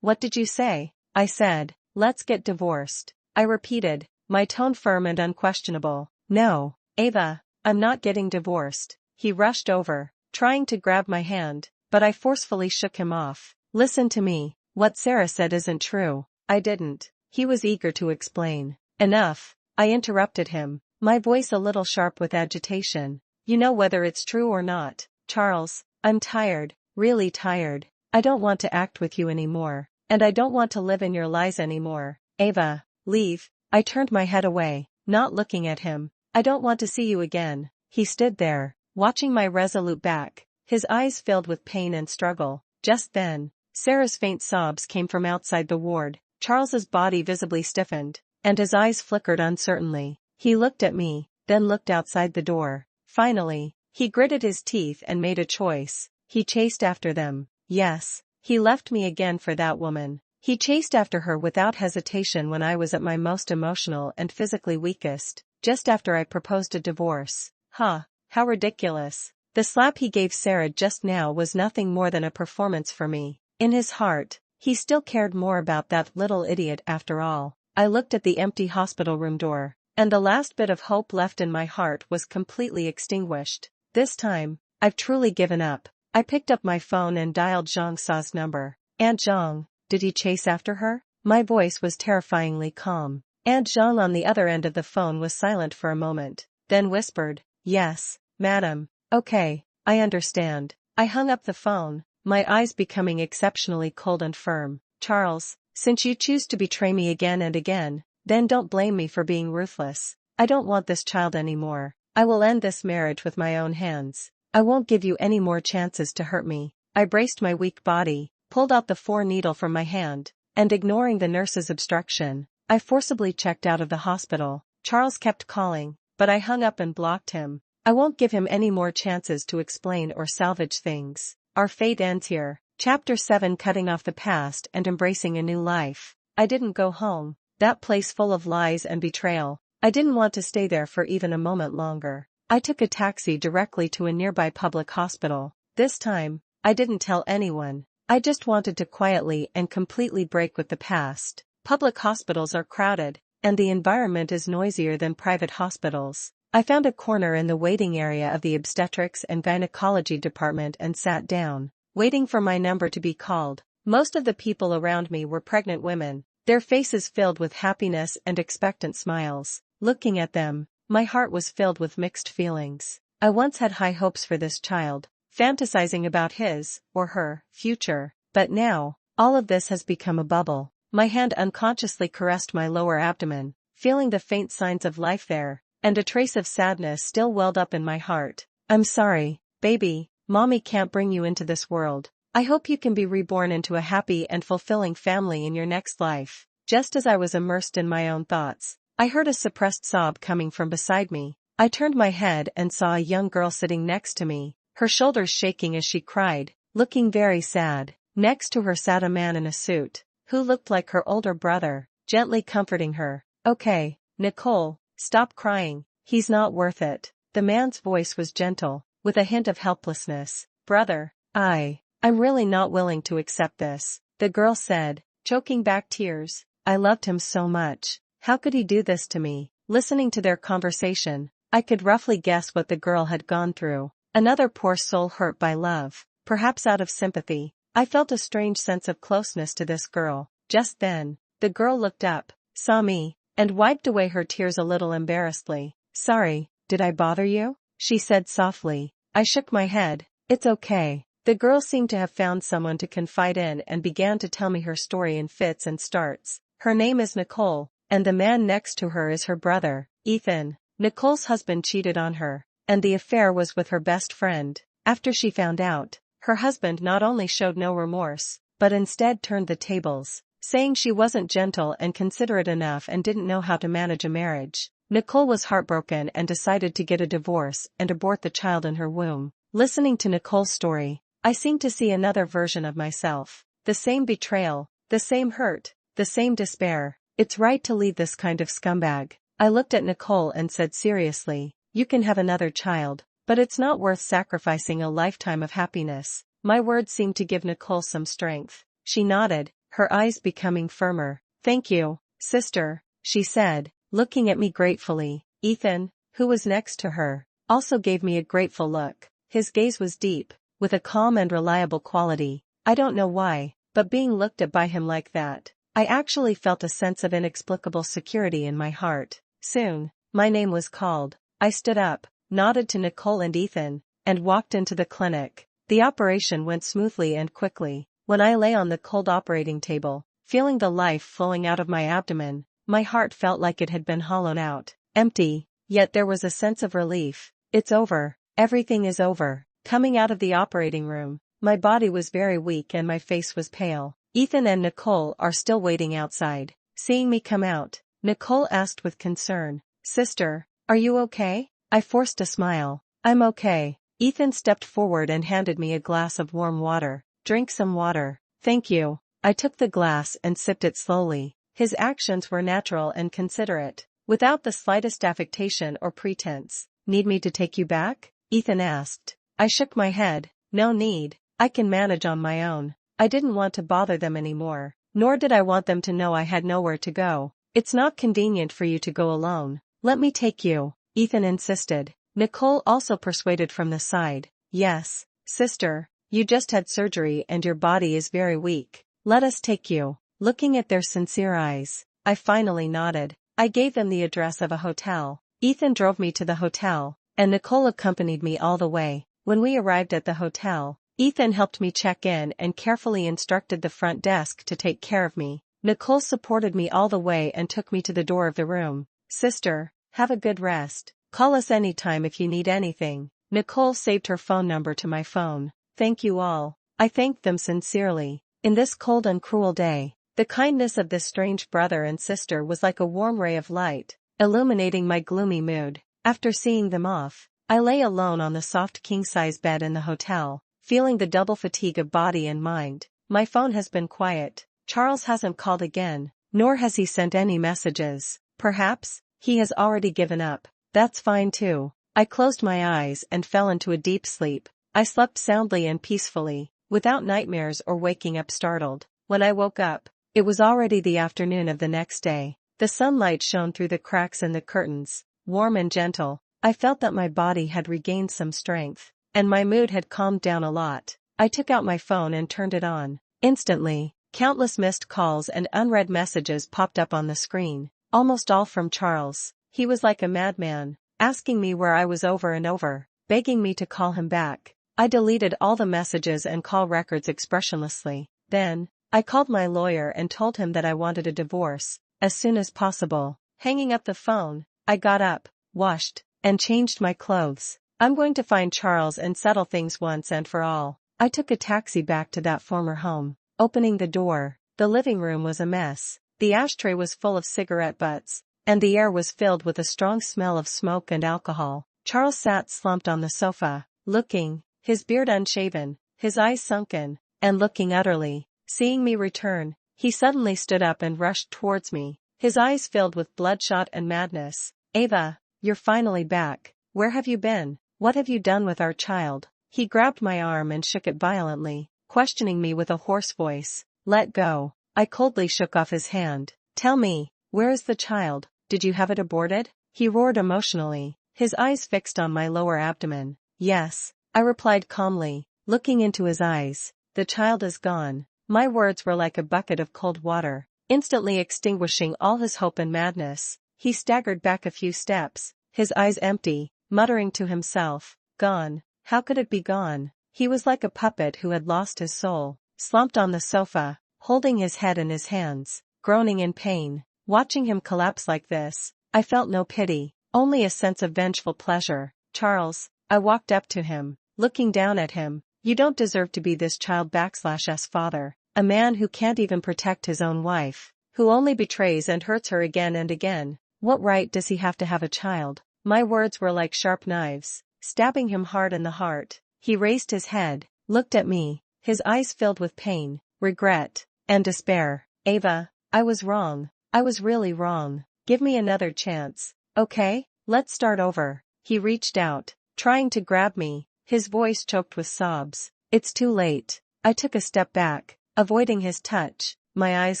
what did you say? I said, let's get divorced. I repeated, my tone firm and unquestionable. No, Ava, I'm not getting divorced. He rushed over, trying to grab my hand, but I forcefully shook him off. Listen to me, what Sarah said isn't true. I didn't. He was eager to explain. Enough, I interrupted him, my voice a little sharp with agitation. You know whether it's true or not. Charles, I'm tired, really tired. I don't want to act with you anymore, and I don't want to live in your lies anymore. Ava, leave. I turned my head away, not looking at him. I don't want to see you again. He stood there, watching my resolute back, his eyes filled with pain and struggle. Just then, Sarah's faint sobs came from outside the ward. Charles's body visibly stiffened, and his eyes flickered uncertainly. He looked at me, then looked outside the door. Finally, he gritted his teeth and made a choice. He chased after them. Yes, he left me again for that woman. He chased after her without hesitation when I was at my most emotional and physically weakest, just after I proposed a divorce. How ridiculous. The slap he gave Sarah just now was nothing more than a performance for me. In his heart, he still cared more about that little idiot after all. I looked at the empty hospital room door, and the last bit of hope left in my heart was completely extinguished. This time, I've truly given up. I picked up my phone and dialed Zhang Sa's number. Aunt Zhang, did he chase after her? My voice was terrifyingly calm. Aunt Zhang on the other end of the phone was silent for a moment, then whispered, Yes, madam. Okay, I understand. I hung up the phone, my eyes becoming exceptionally cold and firm. Charles, since you choose to betray me again and again, then don't blame me for being ruthless. I don't want this child anymore. I will end this marriage with my own hands. I won't give you any more chances to hurt me. I braced my weak body, pulled out the 4 needle from my hand, and ignoring the nurse's obstruction, I forcibly checked out of the hospital. Charles kept calling, but I hung up and blocked him. I won't give him any more chances to explain or salvage things. Our fate ends here. Chapter 7, Cutting off the past and embracing a new life. I didn't go home. That place full of lies and betrayal. I didn't want to stay there for even a moment longer. I took a taxi directly to a nearby public hospital. This time, I didn't tell anyone. I just wanted to quietly and completely break with the past. Public hospitals are crowded, and the environment is noisier than private hospitals. I found a corner in the waiting area of the obstetrics and gynecology department and sat down, waiting for my number to be called. Most of the people around me were pregnant women, their faces filled with happiness and expectant smiles. Looking at them, my heart was filled with mixed feelings. I once had high hopes for this child, fantasizing about his, or her, future. But now, all of this has become a bubble. My hand unconsciously caressed my lower abdomen, feeling the faint signs of life there, and a trace of sadness still welled up in my heart. I'm sorry, baby, mommy can't bring you into this world. I hope you can be reborn into a happy and fulfilling family in your next life. Just as I was immersed in my own thoughts, I heard a suppressed sob coming from beside me. I turned my head and saw a young girl sitting next to me, her shoulders shaking as she cried, looking very sad. Next to her sat a man in a suit, who looked like her older brother, gently comforting her. Okay, Nicole, stop crying, he's not worth it. The man's voice was gentle, with a hint of helplessness. Brother, I'm really not willing to accept this, the girl said, choking back tears. I loved him so much. How could he do this to me? Listening to their conversation, I could roughly guess what the girl had gone through. Another poor soul hurt by love, perhaps out of sympathy. I felt a strange sense of closeness to this girl. Just then, the girl looked up, saw me, and wiped away her tears a little embarrassedly. "Sorry, did I bother you?" she said softly. I shook my head. "It's okay." The girl seemed to have found someone to confide in and began to tell me her story in fits and starts. Her name is Nicole, and the man next to her is her brother, Ethan. Nicole's husband cheated on her, and the affair was with her best friend. After she found out, her husband not only showed no remorse, but instead turned the tables, saying she wasn't gentle and considerate enough and didn't know how to manage a marriage. Nicole was heartbroken and decided to get a divorce and abort the child in her womb. Listening to Nicole's story, I seemed to see another version of myself. The same betrayal, the same hurt, the same despair. It's right to leave this kind of scumbag. I looked at Nicole and said seriously, "You can have another child, but it's not worth sacrificing a lifetime of happiness." My words seemed to give Nicole some strength. She nodded, her eyes becoming firmer. "Thank you, sister," she said, looking at me gratefully. Ethan, who was next to her, also gave me a grateful look. His gaze was deep, with a calm and reliable quality. I don't know why, but being looked at by him like that, I actually felt a sense of inexplicable security in my heart. Soon, my name was called. I stood up, nodded to Nicole and Ethan, and walked into the clinic. The operation went smoothly and quickly. When I lay on the cold operating table, feeling the life flowing out of my abdomen, my heart felt like it had been hollowed out, empty, yet there was a sense of relief. It's over, everything is over. Coming out of the operating room, my body was very weak and my face was pale. Ethan and Nicole are still waiting outside. Seeing me come out, Nicole asked with concern, "Sister, are you okay?" I forced a smile. "I'm okay." Ethan stepped forward and handed me a glass of warm water. "Drink some water." "Thank you." I took the glass and sipped it slowly. His actions were natural and considerate, without the slightest affectation or pretense. "Need me to take you back?" Ethan asked. I shook my head. "No need, I can manage on my own." I didn't want to bother them anymore, nor did I want them to know I had nowhere to go. "It's not convenient for you to go alone. Let me take you," Ethan insisted. Nicole also persuaded from the side. "Yes, sister, you just had surgery and your body is very weak. Let us take you." Looking at their sincere eyes, I finally nodded. I gave them the address of a hotel. Ethan drove me to the hotel, and Nicole accompanied me all the way. When we arrived at the hotel, Ethan helped me check in and carefully instructed the front desk to take care of me. Nicole supported me all the way and took me to the door of the room. "Sister, have a good rest. Call us anytime if you need anything." Nicole saved her phone number to my phone. "Thank you all." I thanked them sincerely. In this cold and cruel day, the kindness of this strange brother and sister was like a warm ray of light, illuminating my gloomy mood. After seeing them off, I lay alone on the soft king-size bed in the hotel, feeling the double fatigue of body and mind. My phone has been quiet. Charles hasn't called again, nor has he sent any messages. Perhaps he has already given up. That's fine too. I closed my eyes and fell into a deep sleep. I slept soundly and peacefully, without nightmares or waking up startled. When I woke up, it was already the afternoon of the next day. The sunlight shone through the cracks in the curtains, warm and gentle. I felt that my body had regained some strength, and my mood had calmed down a lot. I took out my phone and turned it on. Instantly, countless missed calls and unread messages popped up on the screen, almost all from Charles. He was like a madman, asking me where I was over and over, begging me to call him back. I deleted all the messages and call records expressionlessly. Then, I called my lawyer and told him that I wanted a divorce, as soon as possible. Hanging up the phone, I got up, washed, and changed my clothes. I'm going to find Charles and settle things once and for all. I took a taxi back to that former home. Opening the door, the living room was a mess. The ashtray was full of cigarette butts, and the air was filled with a strong smell of smoke and alcohol. Charles sat slumped on the sofa, looking, his beard unshaven, his eyes sunken, and looking utterly. Seeing me return, he suddenly stood up and rushed towards me, his eyes filled with bloodshot and madness. "Ava, you're finally back. Where have you been? What have you done with our child?" He grabbed my arm and shook it violently, questioning me with a hoarse voice. "Let go." I coldly shook off his hand. "Tell me, where is the child? Did you have it aborted?" he roared emotionally, his eyes fixed on my lower abdomen. Yes, I replied calmly, looking into his eyes. The child is gone. My words were like a bucket of cold water, instantly extinguishing all his hope and madness. He staggered back a few steps, his eyes empty, muttering to himself, "Gone? How could it be gone?" He was like a puppet who had lost his soul, slumped on the sofa, holding his head in his hands, groaning in pain. Watching him collapse like this, I felt no pity, only a sense of vengeful pleasure. "Charles," I walked up to him, looking down at him, "you don't deserve to be this child/s father, a man who can't even protect his own wife, who only betrays and hurts her again and again. What right does he have to have a child?" My words were like sharp knives, stabbing him hard in the heart. He raised his head, looked at me, his eyes filled with pain, regret, and despair. "Ava, I was wrong. I was really wrong. Give me another chance, okay? Let's start over." He reached out, trying to grab me, his voice choked with sobs. "It's too late." I took a step back, avoiding his touch, my eyes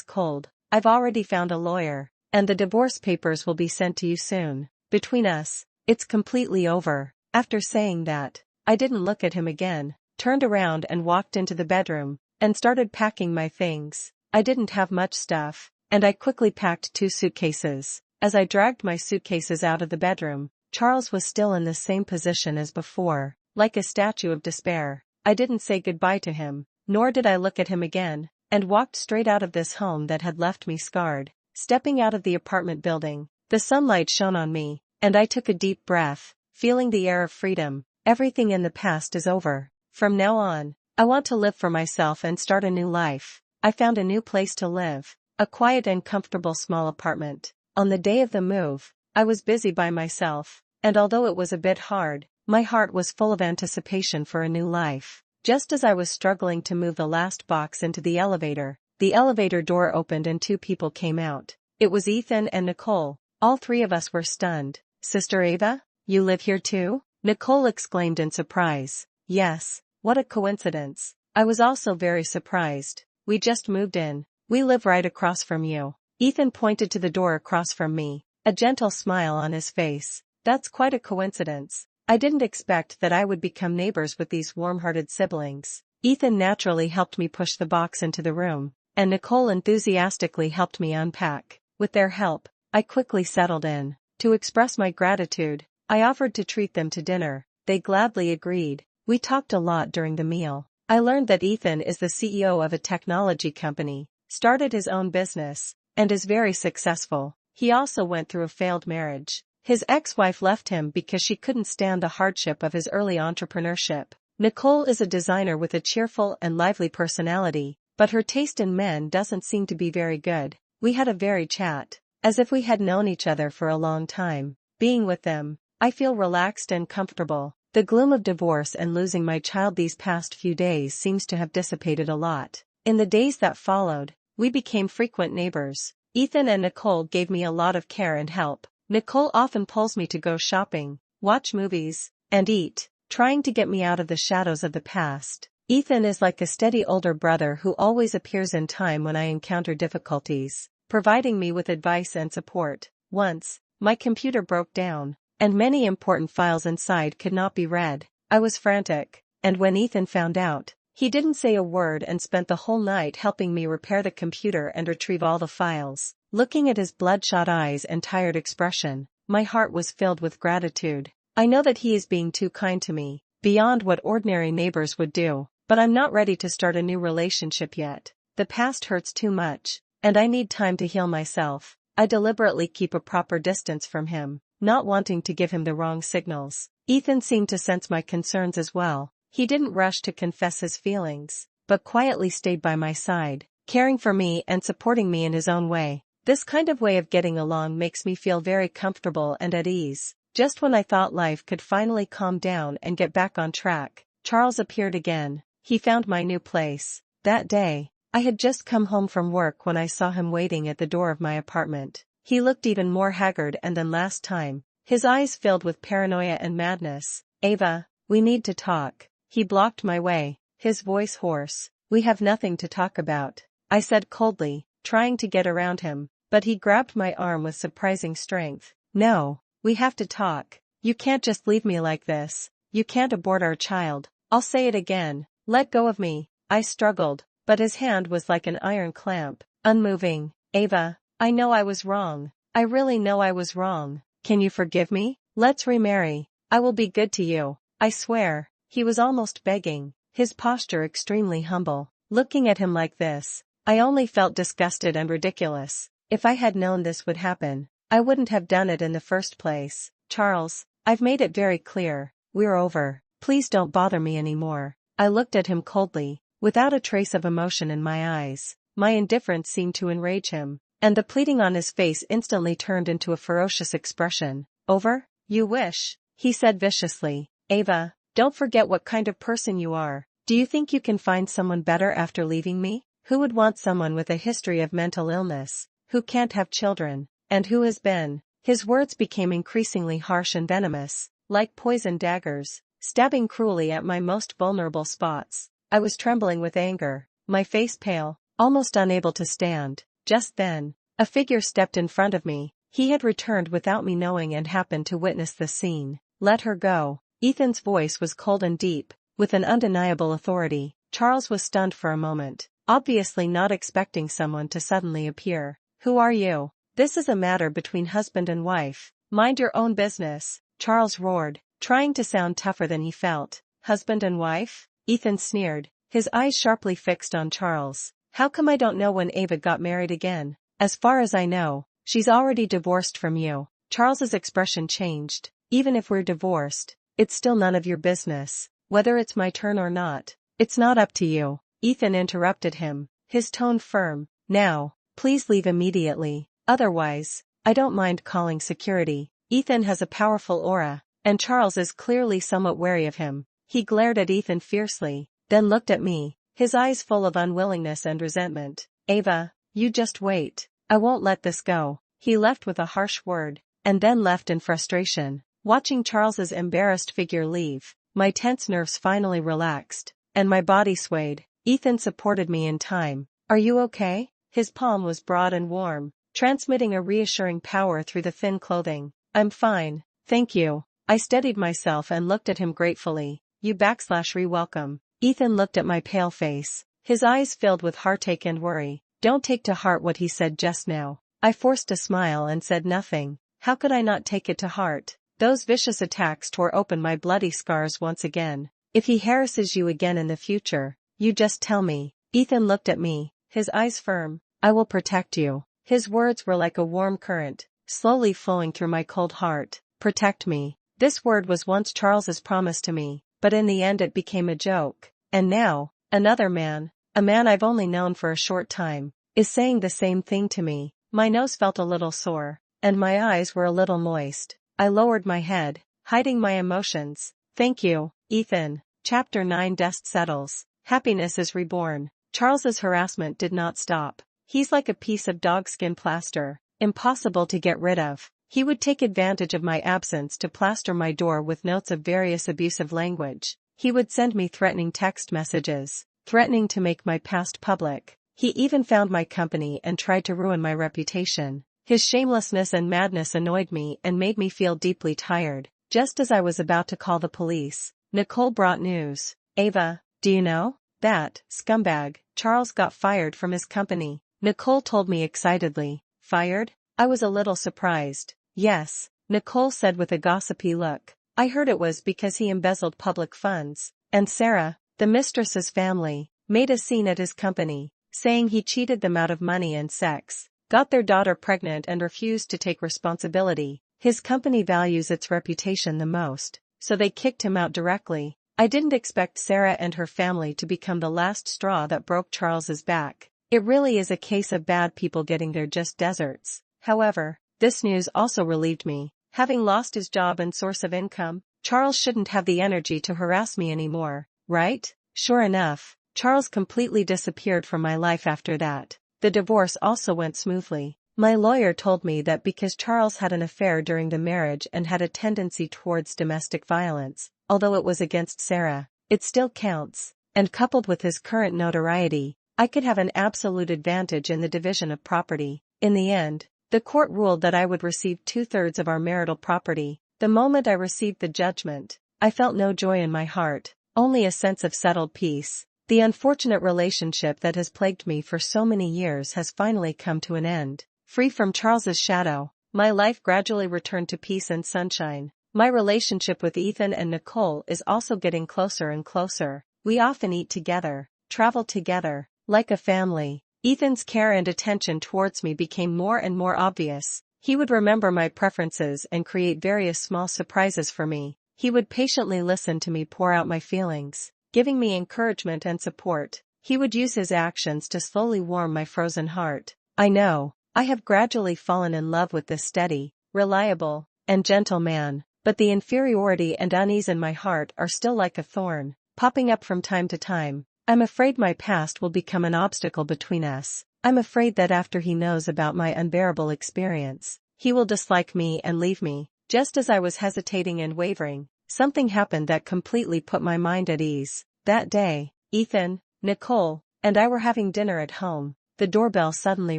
cold. "I've already found a lawyer, and the divorce papers will be sent to you soon. Between us, it's completely over." After saying that, I didn't look at him again, turned around and walked into the bedroom, and started packing my things. I didn't have much stuff, and I quickly packed 2 suitcases. As I dragged my suitcases out of the bedroom, Charles was still in the same position as before, like a statue of despair. I didn't say goodbye to him, nor did I look at him again, and walked straight out of this home that had left me scarred. Stepping out of the apartment building, the sunlight shone on me, and I took a deep breath, feeling the air of freedom. Everything in the past is over. From now on, I want to live for myself and start a new life. I found a new place to live, a quiet and comfortable small apartment. On the day of the move, I was busy by myself, and although it was a bit hard, my heart was full of anticipation for a new life. Just as I was struggling to move the last box into the elevator door opened and 2 people came out. It was Ethan and Nicole. All 3 of us were stunned. "Sister Ava, you live here too?" Nicole exclaimed in surprise. "Yes, what a coincidence." I was also very surprised. "We just moved in. We live right across from you." Ethan pointed to the door across from me, a gentle smile on his face. "That's quite a coincidence. I didn't expect that I would become neighbors with these warm-hearted siblings." Ethan naturally helped me push the box into the room, and Nicole enthusiastically helped me unpack. With their help, I quickly settled in. To express my gratitude, I offered to treat them to dinner. They gladly agreed. We talked a lot during the meal. I learned that Ethan is the CEO of a technology company, started his own business, and is very successful. He also went through a failed marriage. His ex-wife left him because she couldn't stand the hardship of his early entrepreneurship. Nicole is a designer with a cheerful and lively personality, but her taste in men doesn't seem to be very good. We had a very chat, as if we had known each other for a long time. Being with them, I feel relaxed and comfortable. The gloom of divorce and losing my child these past few days seems to have dissipated a lot. In the days that followed, we became frequent neighbors. Ethan and Nicole gave me a lot of care and help. Nicole often pulls me to go shopping, watch movies, and eat, trying to get me out of the shadows of the past. Ethan is like a steady older brother who always appears in time when I encounter difficulties, providing me with advice and support. Once, my computer broke down, and many important files inside could not be read. I was frantic, and when Ethan found out, he didn't say a word and spent the whole night helping me repair the computer and retrieve all the files. Looking at his bloodshot eyes and tired expression, my heart was filled with gratitude. I know that he is being too kind to me, beyond what ordinary neighbors would do, but I'm not ready to start a new relationship yet. The past hurts too much, and I need time to heal myself. I deliberately keep a proper distance from him, not wanting to give him the wrong signals. Ethan seemed to sense my concerns as well. He didn't rush to confess his feelings, but quietly stayed by my side, caring for me and supporting me in his own way. This kind of way of getting along makes me feel very comfortable and at ease. Just when I thought life could finally calm down and get back on track, Charles appeared again. He found my new place. That day, I had just come home from work when I saw him waiting at the door of my apartment. He looked even more haggard than last time, his eyes filled with paranoia and madness. "Ava, we need to talk." He blocked my way, his voice hoarse. "We have nothing to talk about," I said coldly, trying to get around him, but he grabbed my arm with surprising strength. "No, We have to talk. You can't just leave me like this. You can't abort our child. I'll say it again. Let go of me. I struggled, but his hand was like an iron clamp, unmoving. Ava, I know I was wrong. I really know I was wrong. Can you forgive me? Let's remarry. I will be good to you. I swear. He was almost begging, his posture extremely humble. Looking at him like this, I only felt disgusted and ridiculous. If I had known this would happen, I wouldn't have done it in the first place. Charles, I've made it very clear. We're over. Please don't bother me anymore. I looked at him coldly, without a trace of emotion in my eyes. My indifference seemed to enrage him, and the pleading on his face instantly turned into a ferocious expression. Over? You wish, he said viciously. Ava, don't forget what kind of person you are. Do you think you can find someone better after leaving me? Who would want someone with a history of mental illness, who can't have children, and who has been? His words became increasingly harsh and venomous, like poisoned daggers, stabbing cruelly at my most vulnerable spots. I was trembling with anger, my face pale, almost unable to stand. Just then, a figure stepped in front of me. He had returned without me knowing and happened to witness the scene. Let her go. Ethan's voice was cold and deep, with an undeniable authority. Charles was stunned for a moment, obviously not expecting someone to suddenly appear. Who are you? This is a matter between husband and wife. Mind your own business, Charles roared, trying to sound tougher than he felt. Husband and wife? Ethan sneered, his eyes sharply fixed on Charles. How come I don't know when Ava got married again? As far as I know, she's already divorced from you. Charles's expression changed. Even if we're divorced, it's still none of your business. Whether it's my turn or not, it's not up to you. Ethan interrupted him, his tone firm. Now, please leave immediately. Otherwise, I don't mind calling security. Ethan has a powerful aura, and Charles is clearly somewhat wary of him. He glared at Ethan fiercely, then looked at me, his eyes full of unwillingness and resentment. Ava, you just wait. I won't let this go. He left with a harsh word, and then left in frustration. Watching Charles's embarrassed figure leave, my tense nerves finally relaxed, and my body swayed. Ethan supported me in time. Are you okay? His palm was broad and warm, transmitting a reassuring power through the thin clothing. I'm fine, thank you. I steadied myself and looked at him gratefully. You /re-welcome. Ethan looked at my pale face, his eyes filled with heartache and worry. Don't take to heart what he said just now. I forced a smile and said nothing. How could I not take it to heart? Those vicious attacks tore open my bloody scars once again. If he harasses you again in the future, you just tell me. Ethan looked at me, his eyes firm. I will protect you. His words were like a warm current, slowly flowing through my cold heart. Protect me. This word was once Charles's promise to me, but in the end it became a joke. And now, another man, a man I've only known for a short time, is saying the same thing to me. My nose felt a little sore, and my eyes were a little moist. I lowered my head, hiding my emotions. Thank you, Ethan. Chapter 9. Dust settles. Happiness is reborn. Charles's harassment did not stop. He's like a piece of dogskin plaster, impossible to get rid of. He would take advantage of my absence to plaster my door with notes of various abusive language. He would send me threatening text messages, threatening to make my past public. He even found my company and tried to ruin my reputation. His shamelessness and madness annoyed me and made me feel deeply tired. Just as I was about to call the police, Nicole brought news. Ava, do you know? That scumbag, Charles got fired from his company. Nicole told me excitedly. Fired? I was a little surprised. Yes, Nicole said with a gossipy look. I heard it was because he embezzled public funds, and Sarah, the mistress's family, made a scene at his company, saying he cheated them out of money and sex, got their daughter pregnant and refused to take responsibility. His company values its reputation the most, so they kicked him out directly. I didn't expect Sarah and her family to become the last straw that broke Charles's back. It really is a case of bad people getting their just desserts. However, this news also relieved me. Having lost his job and source of income, Charles shouldn't have the energy to harass me anymore, right? Sure enough, Charles completely disappeared from my life after that. The divorce also went smoothly. My lawyer told me that because Charles had an affair during the marriage and had a tendency towards domestic violence, although it was against Sarah, it still counts, and coupled with his current notoriety, I could have an absolute advantage in the division of property. In the end, The court ruled that I would receive 2/3 of our marital property. The moment I received the judgment, I felt no joy in my heart, only a sense of settled peace. The unfortunate relationship that has plagued me for so many years has finally come to an end. Free from Charles's shadow, my life gradually returned to peace and sunshine. My relationship with Ethan and Nicole is also getting closer and closer. We often eat together, travel together, like a family. Ethan's care and attention towards me became more and more obvious. He would remember my preferences and create various small surprises for me. He would patiently listen to me pour out my feelings, giving me encouragement and support. He would use his actions to slowly warm my frozen heart. I know, I have gradually fallen in love with this steady, reliable, and gentle man, but the inferiority and unease in my heart are still like a thorn, popping up from time to time. I'm afraid my past will become an obstacle between us. I'm afraid that after he knows about my unbearable experience, he will dislike me and leave me. Just as I was hesitating and wavering, something happened that completely put my mind at ease. That day, Ethan, Nicole, and I were having dinner at home. The doorbell suddenly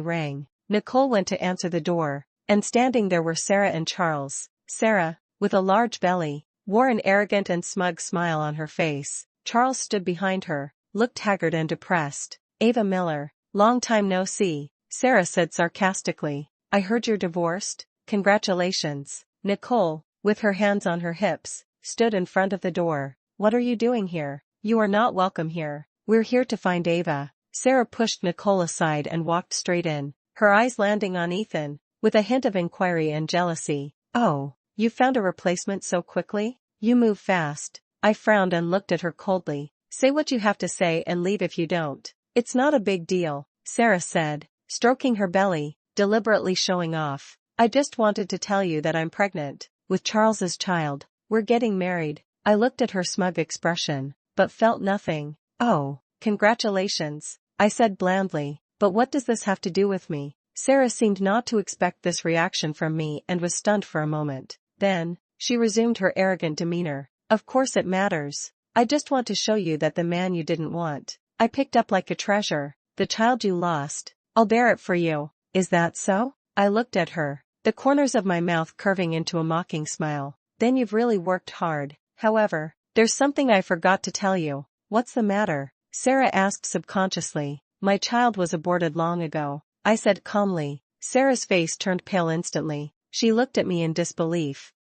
rang. Nicole went to answer the door, and standing there were Sarah and Charles. Sarah, with a large belly, wore an arrogant and smug smile on her face. Charles stood behind her, looked haggard and depressed. Ava Miller, long time no see, Sarah said sarcastically. I heard you're divorced? Congratulations. Nicole, with her hands on her hips, stood in front of the door. What are you doing here? You are not welcome here. We're here to find Ava. Sarah pushed Nicole aside and walked straight in, her eyes landing on Ethan, with a hint of inquiry and jealousy. Oh, you found a replacement so quickly? You move fast. I frowned and looked at her coldly. Say what you have to say and leave if you don't. It's not a big deal, Sarah said, stroking her belly, deliberately showing off. I just wanted to tell you that I'm pregnant with Charles's child. We're getting married. I looked at her smug expression, but felt nothing. Oh, congratulations, I said blandly, but what does this have to do with me? Sarah seemed not to expect this reaction from me and was stunned for a moment. Then, she resumed her arrogant demeanor. Of course it matters. I just want to show you that the man you didn't want, I picked up like a treasure. The child you lost, I'll bear it for you. Is that so? I looked at her, the corners of my mouth curving into a mocking smile. Then you've really worked hard. However, there's something I forgot to tell you. What's the matter? Sarah asked subconsciously. My child was aborted long ago, I said calmly. Sarah's face turned pale instantly. She looked at me in disbelief.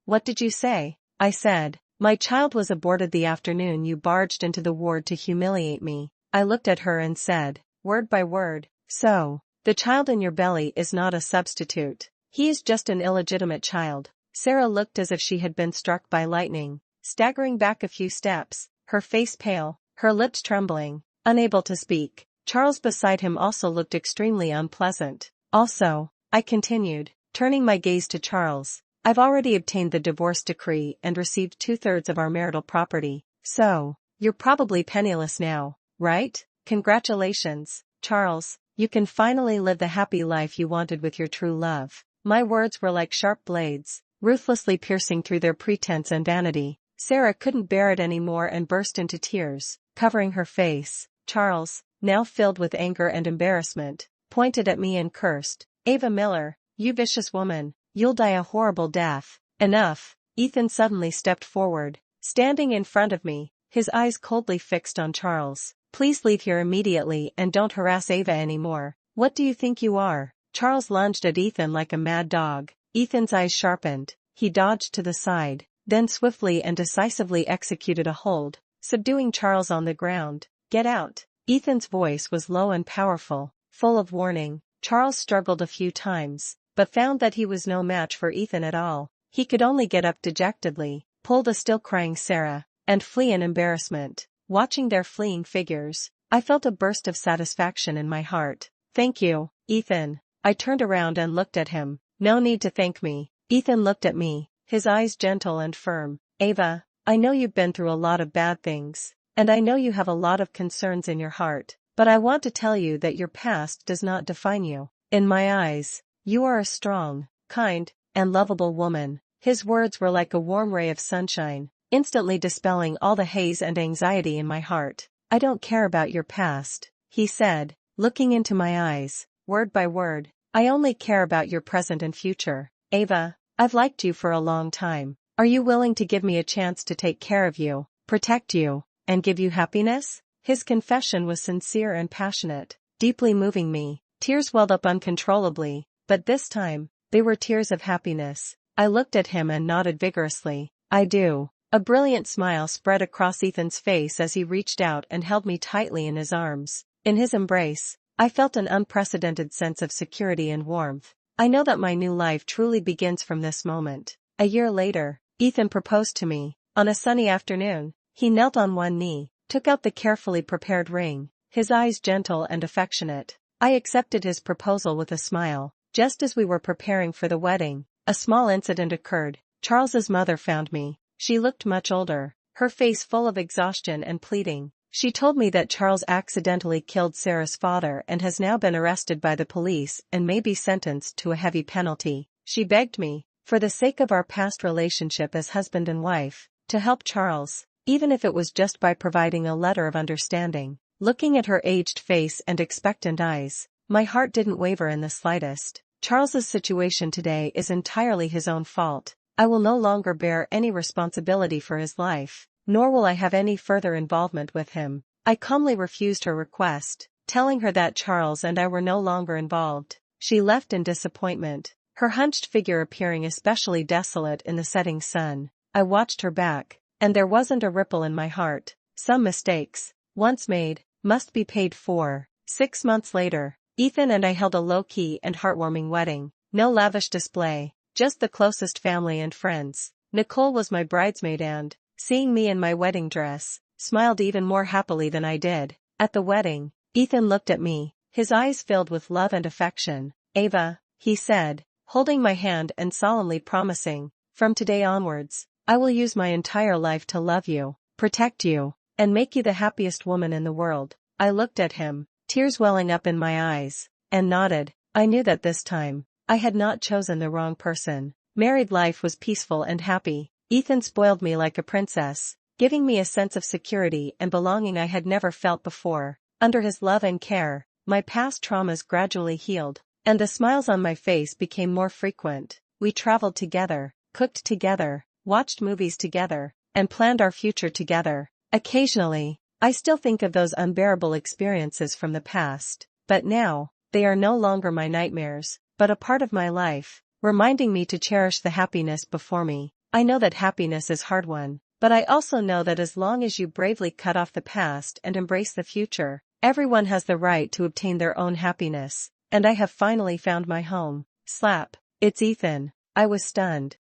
What did you say? I said, my child was aborted the afternoon you barged into the ward to humiliate me. I looked at her and said, word by word, so, the child in your belly is not a substitute. He is just an illegitimate child. Sarah looked as if she had been struck by lightning, staggering back a few steps, her face pale, her lips trembling, unable to speak. Charles beside him also looked extremely unpleasant. Also, I continued, turning my gaze to Charles, I've already obtained the divorce decree and received 2/3 of our marital property. So, you're probably penniless now, right? Congratulations, Charles, you can finally live the happy life you wanted with your true love. My words were like sharp blades, ruthlessly piercing through their pretense and vanity. Sarah couldn't bear it anymore and burst into tears, covering her face. Charles, now filled with anger and embarrassment, pointed at me and cursed. Ava Miller, you vicious woman, you'll die a horrible death. Enough. Ethan suddenly stepped forward, standing in front of me, his eyes coldly fixed on Charles. Please leave here immediately and don't harass Ava anymore. What do you think you are? Charles lunged at Ethan like a mad dog. Ethan's eyes sharpened. He dodged to the side, then swiftly and decisively executed a hold, subduing Charles on the ground. Get out. Ethan's voice was low and powerful, full of warning. Charles struggled a few times, but found that he was no match for Ethan at all. He could only get up dejectedly, pull the still crying Sarah, and flee in embarrassment. Watching their fleeing figures, I felt a burst of satisfaction in my heart. Thank you, Ethan. I turned around and looked at him. No need to thank me. Ethan looked at me, his eyes gentle and firm. Ava, I know you've been through a lot of bad things, and I know you have a lot of concerns in your heart, but I want to tell you that your past does not define you. In my eyes, you are a strong, kind, and lovable woman. His words were like a warm ray of sunshine, instantly dispelling all the haze and anxiety in my heart. I don't care about your past, he said, looking into my eyes, word by word. I only care about your present and future. Ava, I've liked you for a long time. Are you willing to give me a chance to take care of you, protect you, and give you happiness? His confession was sincere and passionate, deeply moving me. Tears welled up uncontrollably, but this time, they were tears of happiness. I looked at him and nodded vigorously. I do. A brilliant smile spread across Ethan's face as he reached out and held me tightly in his arms. In his embrace, I felt an unprecedented sense of security and warmth. I know that my new life truly begins from this moment. A year later, Ethan proposed to me. On a sunny afternoon, he knelt on one knee, took out the carefully prepared ring, his eyes gentle and affectionate. I accepted his proposal with a smile. Just as we were preparing for the wedding, a small incident occurred. Charles's mother found me. She looked much older, her face full of exhaustion and pleading. She told me that Charles accidentally killed Sarah's father and has now been arrested by the police and may be sentenced to a heavy penalty. She begged me, for the sake of our past relationship as husband and wife, to help Charles, even if it was just by providing a letter of understanding. Looking at her aged face and expectant eyes, my heart didn't waver in the slightest. Charles's situation today is entirely his own fault. I will no longer bear any responsibility for his life, nor will I have any further involvement with him. I calmly refused her request, telling her that Charles and I were no longer involved. She left in disappointment, her hunched figure appearing especially desolate in the setting sun. I watched her back, and there wasn't a ripple in my heart. Some mistakes, once made, must be paid for. 6 months later, Ethan and I held a low-key and heartwarming wedding. No lavish display, just the closest family and friends. Nicole was my bridesmaid and, seeing me in my wedding dress, smiled even more happily than I did. At the wedding, Ethan looked at me, his eyes filled with love and affection. Ava, he said, holding my hand and solemnly promising, from today onwards, I will use my entire life to love you, protect you, and make you the happiest woman in the world. I looked at him, tears welling up in my eyes, and nodded. I knew that this time, I had not chosen the wrong person. Married life was peaceful and happy. Ethan spoiled me like a princess, giving me a sense of security and belonging I had never felt before. Under his love and care, my past traumas gradually healed, and the smiles on my face became more frequent. We traveled together, cooked together, watched movies together, and planned our future together. Occasionally, I still think of those unbearable experiences from the past, but now, they are no longer my nightmares, but a part of my life, reminding me to cherish the happiness before me. I know that happiness is hard-won, but I also know that as long as you bravely cut off the past and embrace the future, everyone has the right to obtain their own happiness, and I have finally found my home. Slap. It's Ethan. I was stunned.